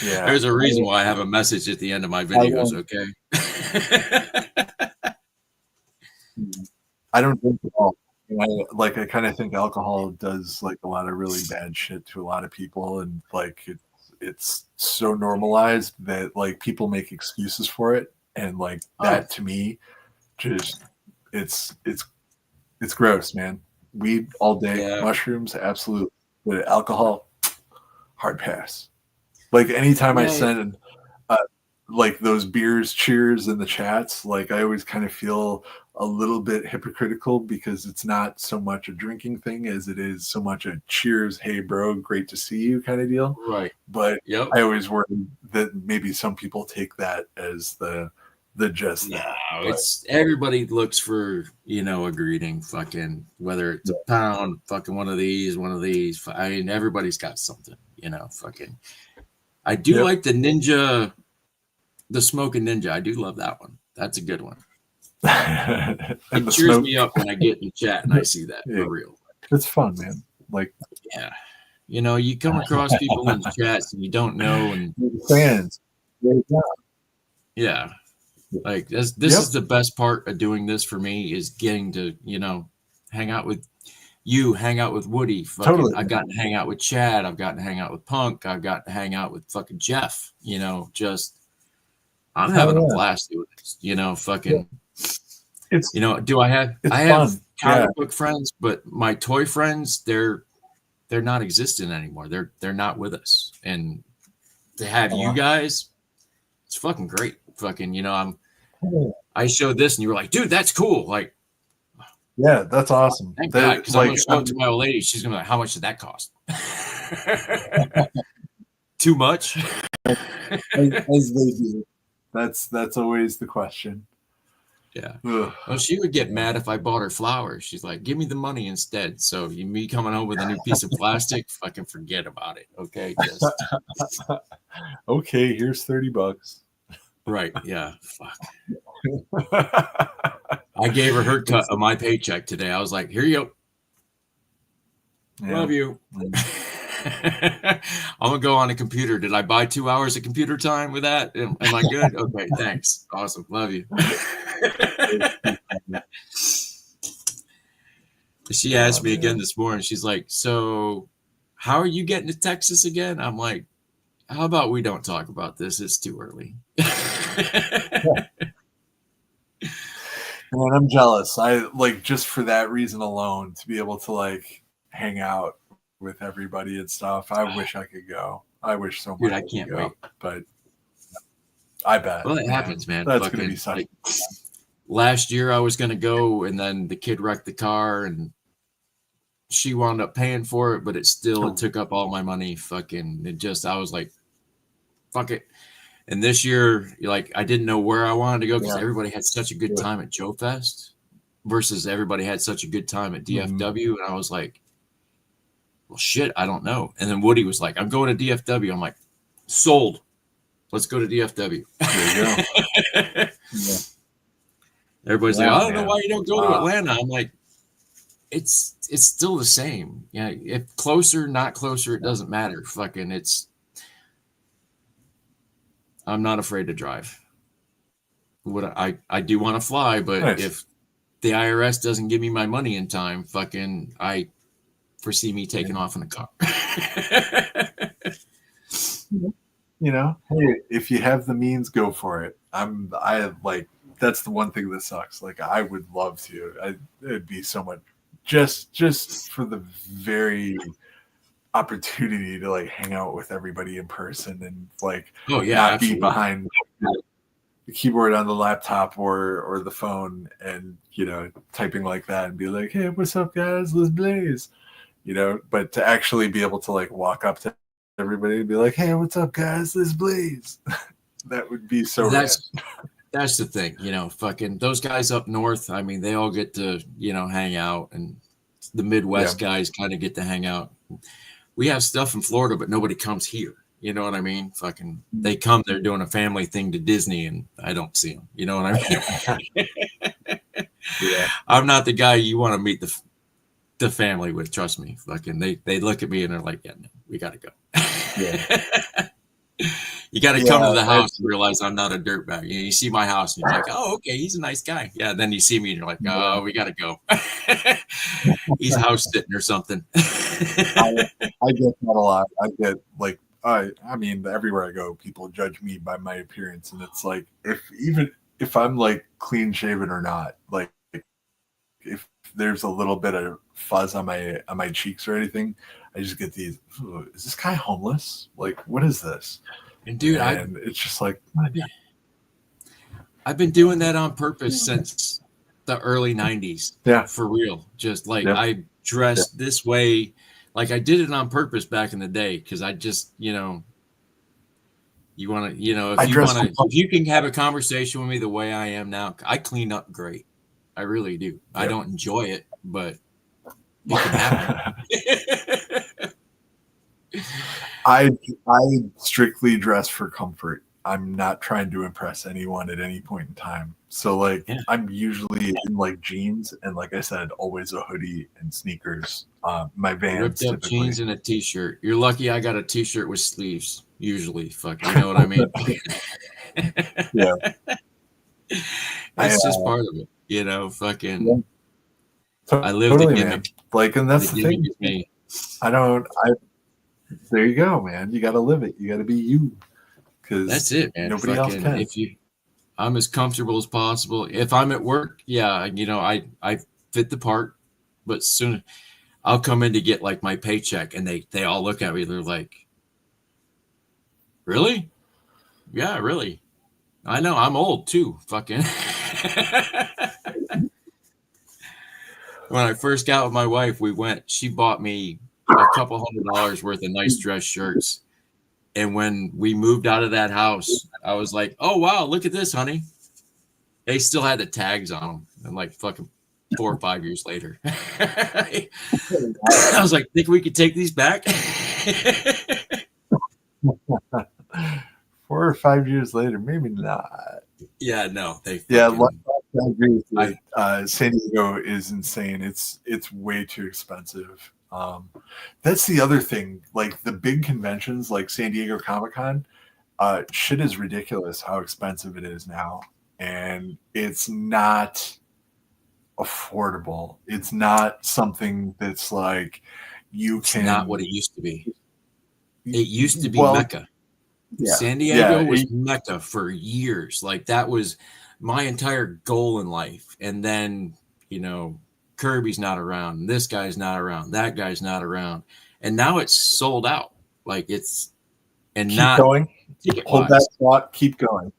Yeah. There's a reason why I have a message at the end of my videos. Okay. I don't drink at all. I kind of think alcohol does like a lot of really bad shit to a lot of people, and like it's so normalized that like people make excuses for it, and like that to me, just it's gross, man. Weed all day, mushrooms absolutely, but alcohol, hard pass. Like anytime I send like those beers cheers in the chats, like I always kind of feel a little bit hypocritical because it's not so much a drinking thing as it is so much a cheers, hey bro, great to see you kind of deal. Right. But I always worry that maybe some people take that as the just that. It's everybody looks for, a greeting, fucking, whether it's a pound, fucking one of these. I mean, everybody's got something, fucking. I do like the ninja. The Smoking Ninja, I do love that one. That's a good one. It cheers me up when I get in chat and I see that for real. It's fun, man. Like, you come across people in chats and you don't know, and fans. Yeah, like this is the best part of doing this for me, is getting to hang out with you, hang out with Woody. Totally. I've gotten to hang out with Chad. I've gotten to hang out with Punk. I've gotten to hang out with fucking Jeff. I'm having a blast doing this, fucking, it's, I have comic book friends, but my toy friends, they're not existent anymore. They're not with us. And to have you guys, it's fucking great. Fucking, I showed this and you were like, dude, that's cool. Like, yeah, that's awesome. Thank God, because I'm going to show it to my old lady. She's going to be like, how much did that cost? Too much? As they do. That's always the question. Yeah. Well, she would get mad if I bought her flowers. She's like, give me the money instead. So me coming home with a new piece of plastic, fucking forget about it. Okay. Okay, here's $30. Right. Yeah. Fuck. I gave her cut of my paycheck today. I was like, here you go. Love you. I'm gonna go on a computer. Did I buy 2 hours of computer time with that? Am I good? Okay, thanks. Awesome. Love you. She asked me again this morning. She's like, so how are you getting to Texas again? I'm like, how about we don't talk about this? It's too early. Man, I'm jealous. I like, just for that reason alone, to be able to like hang out with everybody and stuff. I wish I could go. I wish so much. Dude, I can't wait. But I bet. Well, it happens, man. That's going to be such. Like, last year I was going to go, and then the kid wrecked the car, and she wound up paying for it, but it took up all my money. Fucking, I was like, fuck it. And this year, like, I didn't know where I wanted to go because everybody had such a good time at Joe Fest versus everybody had such a good time at DFW. And I was like, well, shit, I don't know. And then Woody was like, I'm going to DFW. I'm like, sold. Let's go to DFW. There you go. Everybody's like, I don't know why you don't go to Atlanta. I'm like, it's still the same. Yeah, if closer, not closer, it doesn't matter. Fucking, I'm not afraid to drive. I do want to fly, but if the IRS doesn't give me my money in time, fucking, I foresee me taking off in a car. Hey, if you have the means, go for it. I like, that's the one thing that sucks. Like, I would love to. It'd be so much just for the very opportunity to like hang out with everybody in person and like not be behind the keyboard on the laptop or the phone and typing like that and be like, hey, what's up guys, let's blaze, but to actually be able to like walk up to everybody and be like, hey, what's up guys, let's blaze. That would be so That's the thing, fucking those guys up north. I mean, they all get to, hang out, and the Midwest guys kind of get to hang out. We have stuff in Florida, but nobody comes here. You know what I mean? Fucking, they come, they're doing a family thing to Disney, and I don't see them. You know what I mean? Yeah. I'm not the guy you want to meet the family with. Trust me. Fucking, they look at me and they're like, yeah, no, we got to go. Yeah. You got to come to the house and realize I'm not a dirtbag. You see my house and you're like, oh, okay, he's a nice guy. Yeah. Then you see me and you're like, oh, we got to go. He's house sitting or something. I get that a lot. I get like, I mean, everywhere I go, people judge me by my appearance, and it's like, if I'm like clean shaven or not, like if there's a little bit of fuzz on my cheeks or anything, I just get these. Is this guy homeless? Like, what is this? And dude, it's just like, I've been doing that on purpose since the early 90s. Yeah, for real. Just like I dressed this way. Like I did it on purpose back in the day because I just, you want to, if you can have a conversation with me the way I am now, I clean up great. I really do. Yep. I don't enjoy it, but it can happen. I strictly dress for comfort. I'm not trying to impress anyone at any point in time. So like I'm usually in like jeans and, like I said, always a hoodie and sneakers. My Vans, ripped up jeans and a t-shirt. You're lucky I got a t-shirt with sleeves. Usually, fuck, you know what I mean? Yeah, it's just part of it, fucking. Yeah. I live the gimmick. Man. Like, and that's the thing. Me. There you go, man. You got to live it. You got to be you. Because that's it, man. Nobody else can. I'm as comfortable as possible. If I'm at work, I fit the part, but soon I'll come in to get like my paycheck, and they all look at me. They're like, "Really? Yeah, really. I know. I'm old too. Fucking." When I first got with my wife, she bought me a couple $100 worth of nice dress shirts. And when we moved out of that house, I was like, oh, wow, look at this, honey. They still had the tags on them. And like fucking 4 or 5 years later. I was like, think we could take these back? 4 or 5 years later, maybe not. Yeah, no. I agree with you. San Diego is insane. It's way too expensive. That's the other thing. Like the big conventions, like San Diego Comic-Con, shit is ridiculous how expensive it is now, and it's not affordable. It's not something that's like it's not what it used to be. It used to be Mecca. Yeah. San Diego was Mecca for years. Like that was my entire goal in life. And then, Kirby's not around. This guy's not around. That guy's not around. And now it's sold out. Like it's and keep not going. Hold that thought. Keep going.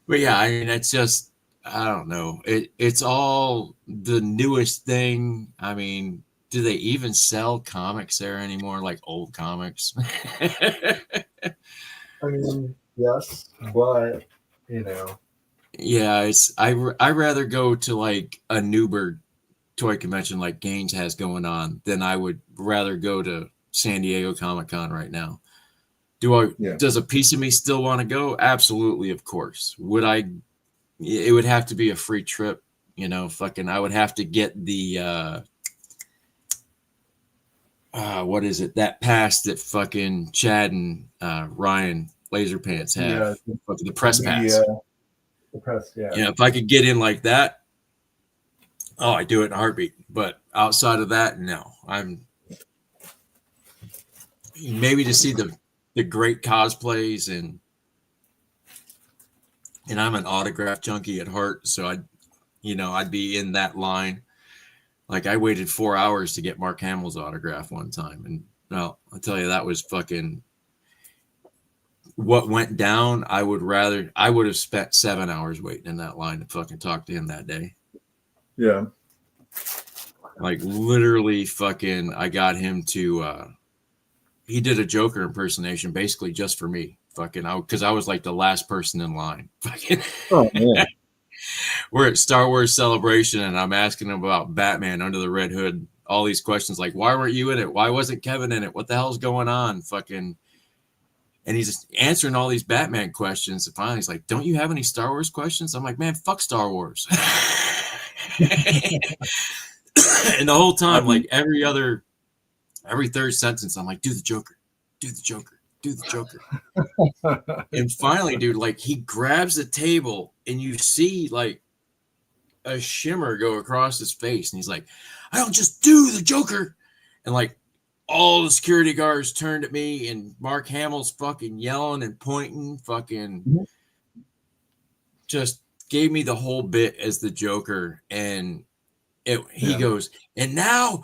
But yeah, I mean, it's just I don't know. It's all the newest thing. I mean, do they even sell comics there anymore? Like old comics? I mean, yes, but yeah, I rather go to like a Newburgh toy convention like Gaines has going on than I would rather go to San Diego Comic-Con right now. Does a piece of me still want to go? Absolutely, of course. It would have to be a free trip, fucking I would have to get the what is it? That pass that fucking Chad and Ryan Laserpants have. The press pass. The press, yeah. If I could get in like that, I do it in a heartbeat. But outside of that, no. I'm maybe to see the great cosplays and I'm an autograph junkie at heart, so I'd be in that line. Like I waited 4 hours to get Mark Hamill's autograph one time, and well, I'll tell you that was fucking what went down. I would have spent 7 hours waiting in that line to fucking talk to him that day. Yeah. Like literally fucking I got him to he did a Joker impersonation basically just for me. Because I was like the last person in line. Oh man. We're at Star Wars Celebration, and I'm asking him about Batman Under the Red Hood. All these questions like, why weren't you in it? Why wasn't Kevin in it? What the hell's going on? And he's answering all these Batman questions. And finally, he's like, don't you have any Star Wars questions? I'm like, man, fuck Star Wars. And the whole time, like every third sentence, I'm like, do the Joker, do the Joker, do the Joker. And finally, dude, like he grabs the table and you see like a shimmer go across his face. And he's like, I don't just do the Joker. And like all the security guards turned at me and Mark Hamill's fucking yelling and pointing, just gave me the whole bit as the Joker. And he goes, and now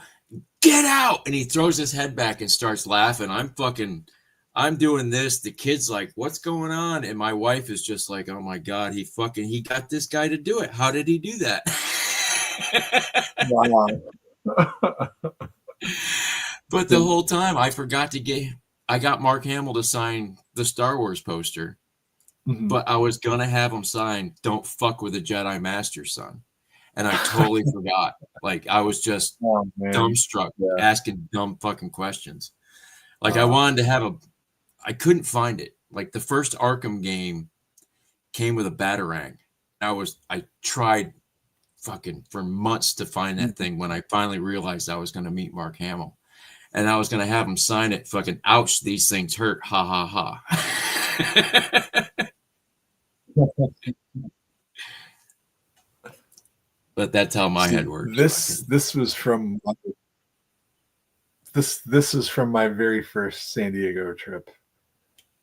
get out. And he throws his head back and starts laughing. I'm doing this. The kid's like, what's going on? And my wife is just like, oh my God, he got this guy to do it. How did he do that? Wow. But the whole time I got Mark Hamill to sign the Star Wars poster, but I was going to have him sign, don't fuck with the Jedi Master, son. And I totally forgot. Like I was just dumbstruck asking dumb fucking questions. Like I wanted to have I couldn't find it. Like the first Arkham game came with a Batarang. I tried fucking for months to find that thing when I finally realized I was going to meet Mark Hamill. And I was going to have him sign it. Fucking ouch, these things hurt. Ha ha ha. But that's how my head works. This was from my very first San Diego trip.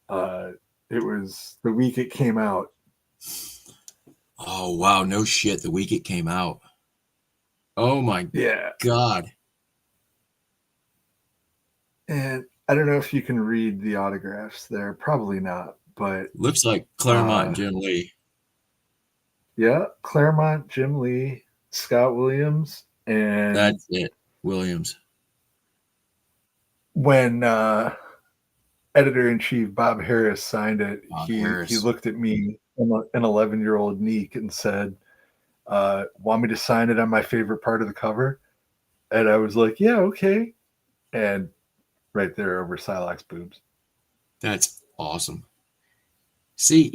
It was the week it came out. Oh wow, no shit. The week it came out. Oh my God. And I don't know if you can read the autographs there. Probably not, but looks like Claremont and Jim Lee. Yeah, Claremont, Jim Lee, Scott Williams, and that's it, Williams. When editor-in-chief Bob Harris signed it, he looked at me, an 11-year-old Neek, and said, want me to sign it on my favorite part of the cover? And I was like, yeah, okay. And right there over Silax boobs. That's awesome. See,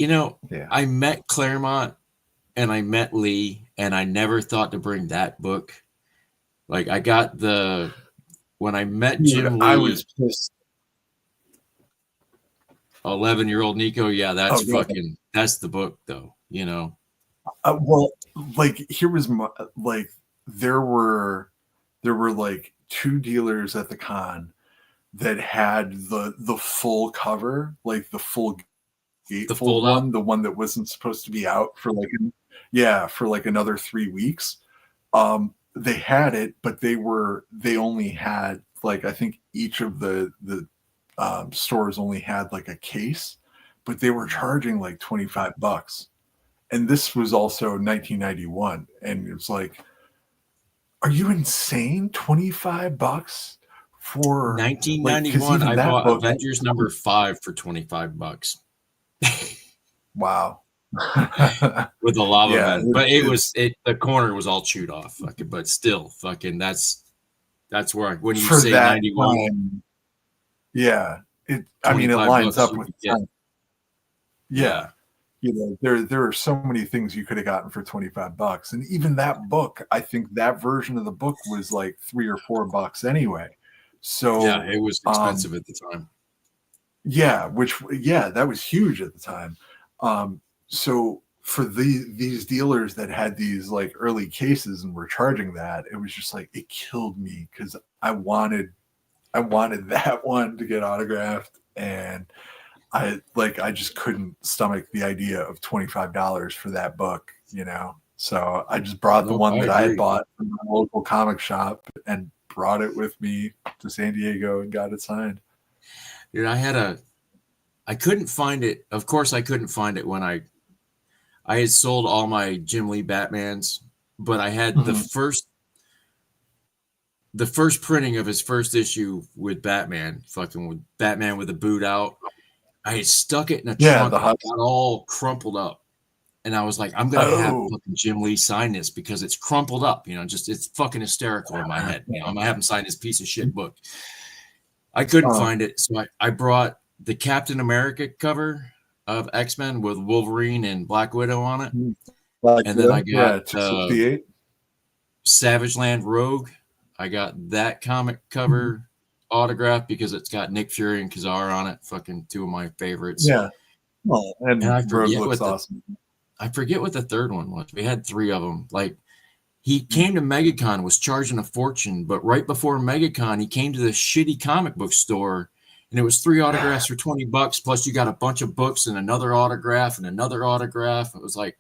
I met Claremont and I met Lee, and I never thought to bring that book. Like I got when I met Jim Lee, I was pissed. 11-year-old Nico. Yeah, that's that's the book though, Well, like here was there were like two dealers at the con that had the full cover, like the full gatefold one, the one that wasn't supposed to be out for like another 3 weeks. They had it, but they only had like, I think each of the stores only had like a case, but they were charging like $25. And this was also 1991. And it was like, are you insane? $25 for 1991? I bought Avengers #5 for $25. Wow. With the lava man. But the corner was all chewed off. But still, that's where when you say 91. Time, it lines up with time. Yeah. There are so many things you could have gotten for $25. And even that book, I think that version of the book was like $3 or $4 anyway. So yeah, it was expensive at the time. Yeah, that was huge at the time. So for these dealers that had these like early cases and were charging that, it was just like, it killed me because I wanted that one to get autographed, and I just couldn't stomach the idea of $25 for that book, So I just brought the one that I had bought from the local comic shop and brought it with me to San Diego and got it signed. Dude, I couldn't find it. Of course, I couldn't find it when I had sold all my Jim Lee Batmans, but I had the first the first printing of his first issue with Batman, fucking with Batman with the boot out. I had stuck it in a trunk and it got all crumpled up. And I was like, I'm going to have fucking Jim Lee sign this because it's crumpled up, just it's fucking hysterical in my head. I'm going to have him sign this piece of shit book. I couldn't find it. So I brought the Captain America cover of X-Men with Wolverine and Black Widow on it. And then I got Savage Land Rogue. I got that comic cover autograph because it's got Nick Fury and Kazar on it. Fucking two of my favorites. Yeah. Well, and I Rogue looks awesome. I forget what the third one was. We had 3 of them. Like, he came to MegaCon, was charging a fortune, but right before MegaCon, he came to the shitty comic book store, and it was 3 autographs for $20, plus you got a bunch of books and another autograph and another autograph. It was like,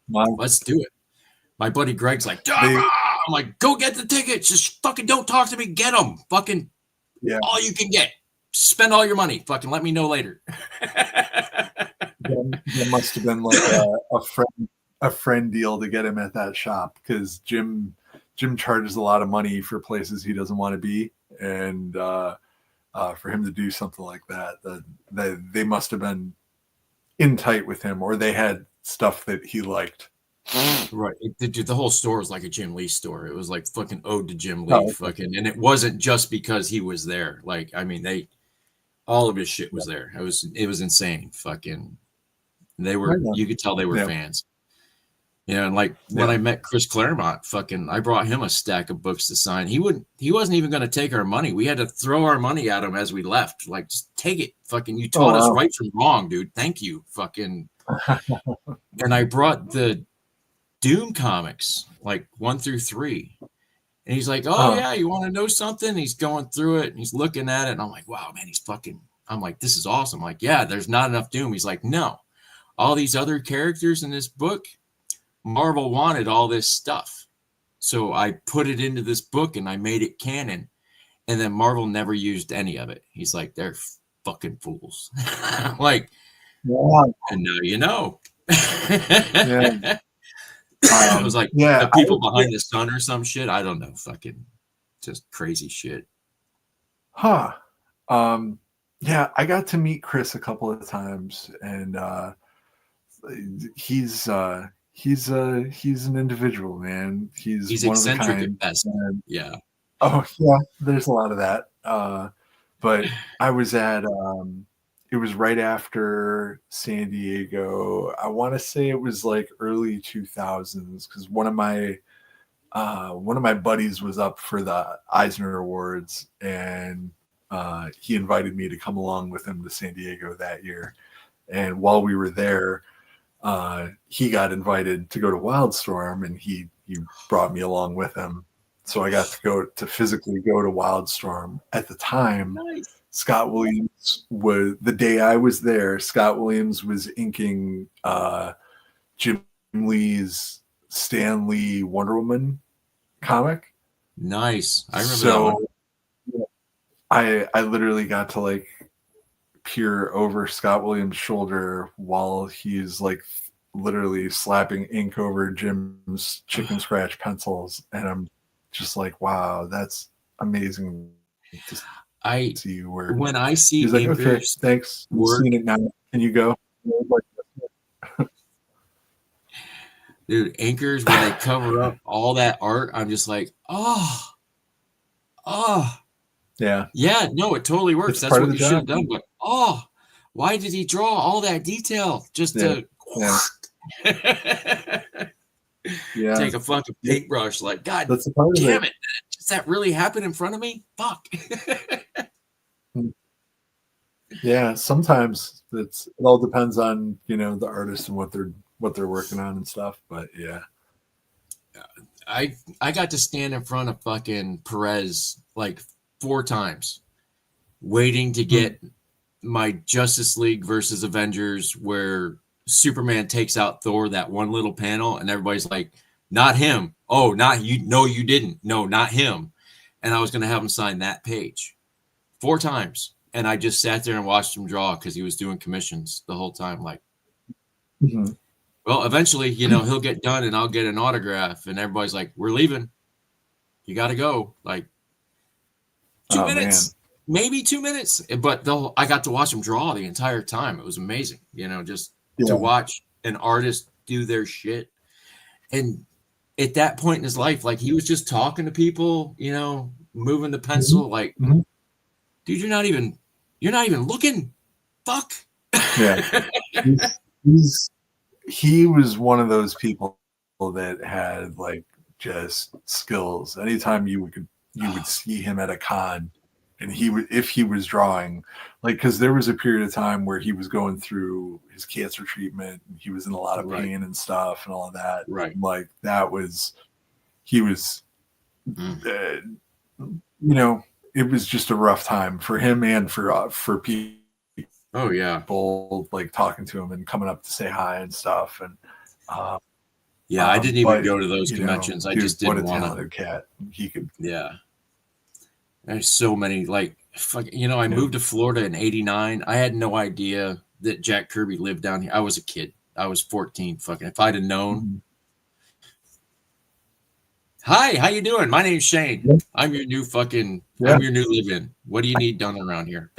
let's do it. My buddy Greg's like, I'm like, go get the tickets. Just fucking don't talk to me. Get them. Fucking all you can get. Spend all your money. Fucking let me know later. There must have been like a friend deal to get him at that shop because Jim charges a lot of money for places he doesn't want to be, and for him to do something like that, they must have been in tight with him, or they had stuff that he liked. Right, the whole store was like a Jim Lee store. It was like fucking ode to Jim Lee, fucking, and it wasn't just because he was there. Like, I mean, all of his shit was there. It was insane. Fucking. You could tell they were fans. And like when I met Chris Claremont, fucking, I brought him a stack of books to sign. He wasn't even going to take our money. We had to throw our money at him as we left. Like, just take it. Fucking, you taught us right from wrong, dude. Thank you. Fucking. And I brought the Doom comics, like 1 through 3. And he's like, yeah, you want to know something? And he's going through it and he's looking at it. And I'm like, wow, man, I'm like, this is awesome. I'm like, yeah, there's not enough Doom. He's like, no. All these other characters in this book, Marvel wanted all this stuff. So I put it into this book and I made it canon. And then Marvel never used any of it. He's like, they're fucking fools. Like, and now you know. It was like the people behind the sun or some shit. I don't know. Fucking just crazy shit. Yeah, I got to meet Chris a couple of times, and he's an individual, man. He's one eccentric of a kind. At best. Yeah. Oh yeah, there's a lot of that. But I was at it was right after San Diego. I want to say it was like early 2000s because one of my buddies was up for the Eisner Awards, and he invited me to come along with him to San Diego that year. And while we were there, he got invited to go to Wildstorm, and he brought me along with him. So I got to physically go to Wildstorm. At the time, nice. Scott Williams was, the day I was there, Scott Williams was inking Jim Lee's Stan Lee Wonder Woman comic. Nice. I remember that one. I literally got to like peer over Scott Williams' shoulder while he's like literally slapping ink over Jim's chicken scratch pencils, and I'm just like, wow, that's amazing. I see where when I see he's like, okay, thanks, we've seen it now. Can you go? Dude, anchors when they cover up all that art, I'm just like, yeah, no, it totally works. That's what you should have done. But why did he draw all that detail just to take a fucking paintbrush? Like, God damn it! Does that really happen in front of me? Fuck. Yeah, sometimes it all depends on the artist and what they're working on and stuff. But yeah, I got to stand in front of fucking Perez like 4 times, waiting to get my Justice League versus Avengers where Superman takes out Thor, that one little panel, and everybody's like, not him. Oh, not you. No, you didn't. No, not him. And I was going to have him sign that page 4 times. And I just sat there and watched him draw because he was doing commissions the whole time. Like, well, eventually, he'll get done and I'll get an autograph. And everybody's like, we're leaving. You got to go. Like, 2 minutes, maybe 2 minutes. But I got to watch him draw the entire time. It was amazing, just to watch an artist do their shit. And at that point in his life, like he was just talking to people, moving the pencil, like, dude, you're not even looking. Fuck. Yeah. He was one of those people that had like just skills. Anytime you would see him at a con, and if he was drawing, like, because there was a period of time where he was going through his cancer treatment, and he was in a lot of pain and stuff and all of that. Right. Like he was, it was just a rough time for him and for people. Oh yeah, people like talking to him and coming up to say hi and stuff. And I didn't even go to those conventions. I just didn't want to. What a talented cat! He could. Yeah, there's so many. Like, I moved to Florida in '89. I had no idea that Jack Kirby lived down here. I was a kid. I was 14. Fucking, if I'd have known. Hi, how you doing? My name's Shane. I'm your new I'm your new live-in. What do you need done around here?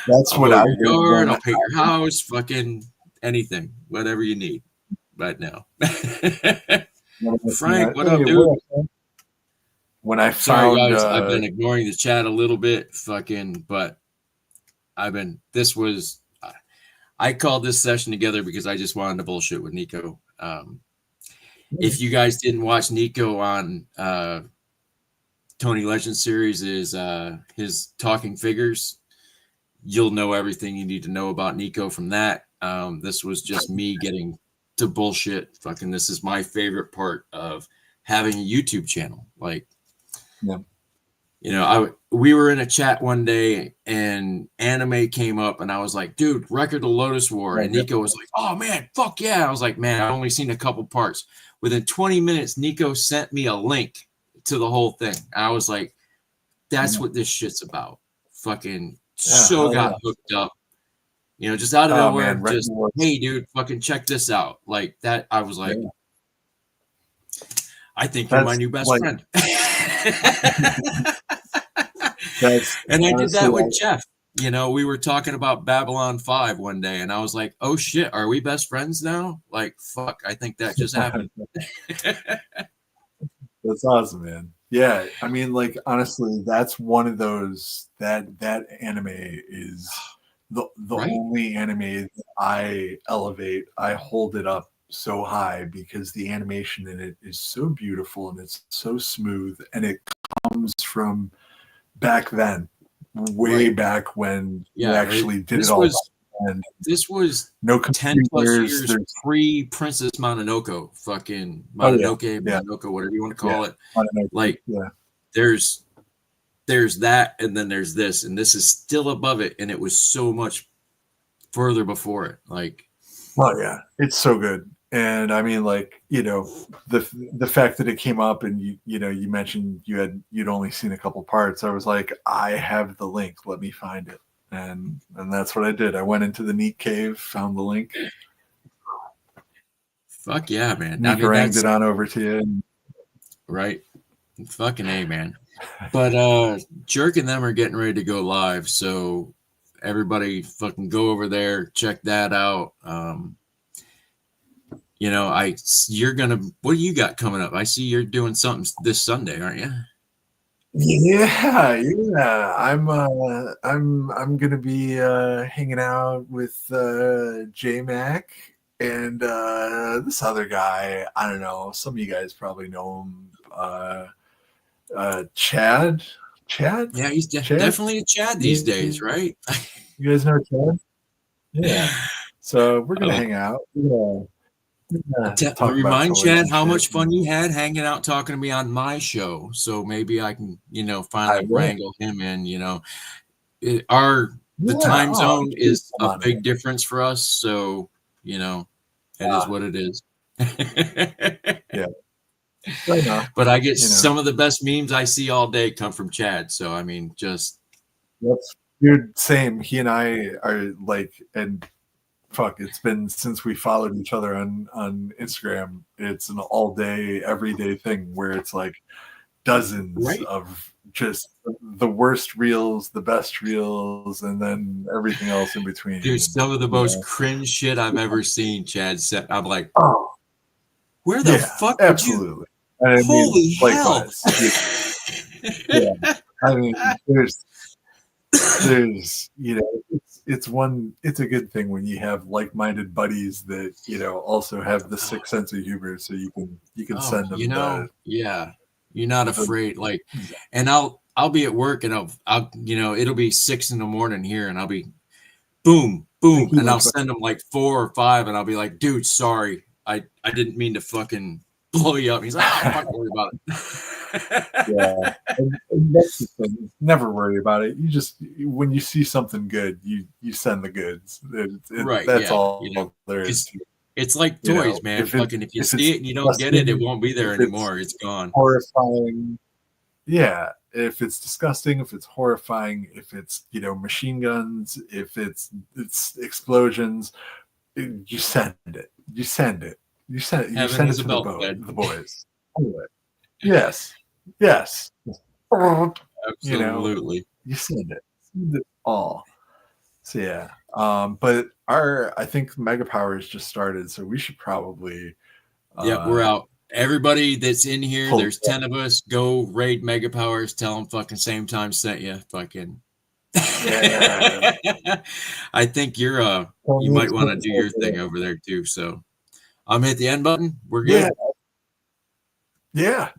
That's what I yard. I'll paint your house. Fucking anything, whatever you need right now. Frank, what up, dude? When I sorry found, guys, I've been ignoring the chat a little bit. But I called this session together because I just wanted to bullshit with Nico. If you guys didn't watch Nico on Tony Legend series, is his Talking Figures, you'll know everything you need to know about Nico from that. This was just me getting to bullshit. Fucking, this is my favorite part of having a YouTube channel. Like, we were in a chat one day and anime came up and I was like, dude, Record of Lotus War. And Nico was like, oh man, fuck yeah. I was like, man, I've only seen a couple parts. Within 20 minutes, Nico sent me a link to the whole thing. I was like, that's what this shit's about. Fucking got hooked up. Just out of nowhere, just, hey, dude, fucking check this out. Like that, I was like, I think you're my new best friend. And I did that with Jeff. We were talking about Babylon 5 one day, and I was like, oh shit, are we best friends now? Like, fuck, I think that just happened. That's awesome, man. Yeah, I mean, like, honestly, that's one of those that anime is the only anime that I elevate. I hold it up so high because the animation in it is so beautiful and it's so smooth, and it comes from back then, way back when you actually did it all. And this was no 10 plus years pre Princess Mononoke, fucking Mononoke, whatever you want to call it. Like, there's that, and then there's this, and this is still above it, and it was so much further before it. Like, oh yeah, it's so good. And I mean, like, the fact that it came up and you mentioned you'd only seen a couple parts. I was like, I have the link. Let me find it. And that's what I did. I went into the Neat Cave, found the link. Fuck yeah, man. Neat ranged it on over to you. Right. Fucking A, man. But Jerk and them are getting ready to go live. So everybody fucking go over there, check that out. What do you got coming up? I see you're doing something this Sunday, aren't you? Yeah. I'm gonna be hanging out with J-Mac and this other guy. I don't know. Some of you guys probably know him. Chad. Yeah, he's definitely a Chad these days, right? You guys know Chad? Yeah. So we're gonna hang out. Remind Chad how much fun you had hanging out talking to me on my show, so maybe I can finally wrangle him in. The time zone is a big difference for us, so it is what it is. Yeah, but I get some of the best memes I see all day come from Chad, so I mean, just dude, same. He and I are like, and fuck, it's been since we followed each other on Instagram. It's an all day, everyday thing where it's like dozens of just the worst reels, the best reels, and then everything else in between. Dude, some of the most cringe shit I've ever seen, Chad said. I'm like, oh, where the fuck absolutely. Would you? Holy hell. Yeah. I mean, there's it's a good thing when you have like-minded buddies that also have the sixth sense of humor, so you can send them you're not afraid, like, and I'll be at work and I'll it'll be 6 a.m. here and I'll be boom and I'll send them like 4 or 5 and I'll be like, dude, sorry, I didn't mean to fucking blow you up. He's like, oh, don't worry about it. Yeah, and that's the thing. Never worry about it. You just, when you see something good, you send the goods. Right. That's all there is. It's like toys, man. If you see it and you don't get it, it won't be there anymore. It's gone. Horrifying. Yeah. If it's disgusting, if it's horrifying, if it's machine guns, if it's explosions, you send it. You send it. You send it to the boys. Anyway. Yes. Absolutely. You send it all. So yeah. But I think Mega Powers just started, so we should probably we're out. Everybody that's in here, there's 10 of us. Go raid Mega Powers. Tell them fucking SameTime sent you. Fucking. Yeah. I think you might want to do your thing over there too. So I'm hit the end button. We're good. Yeah.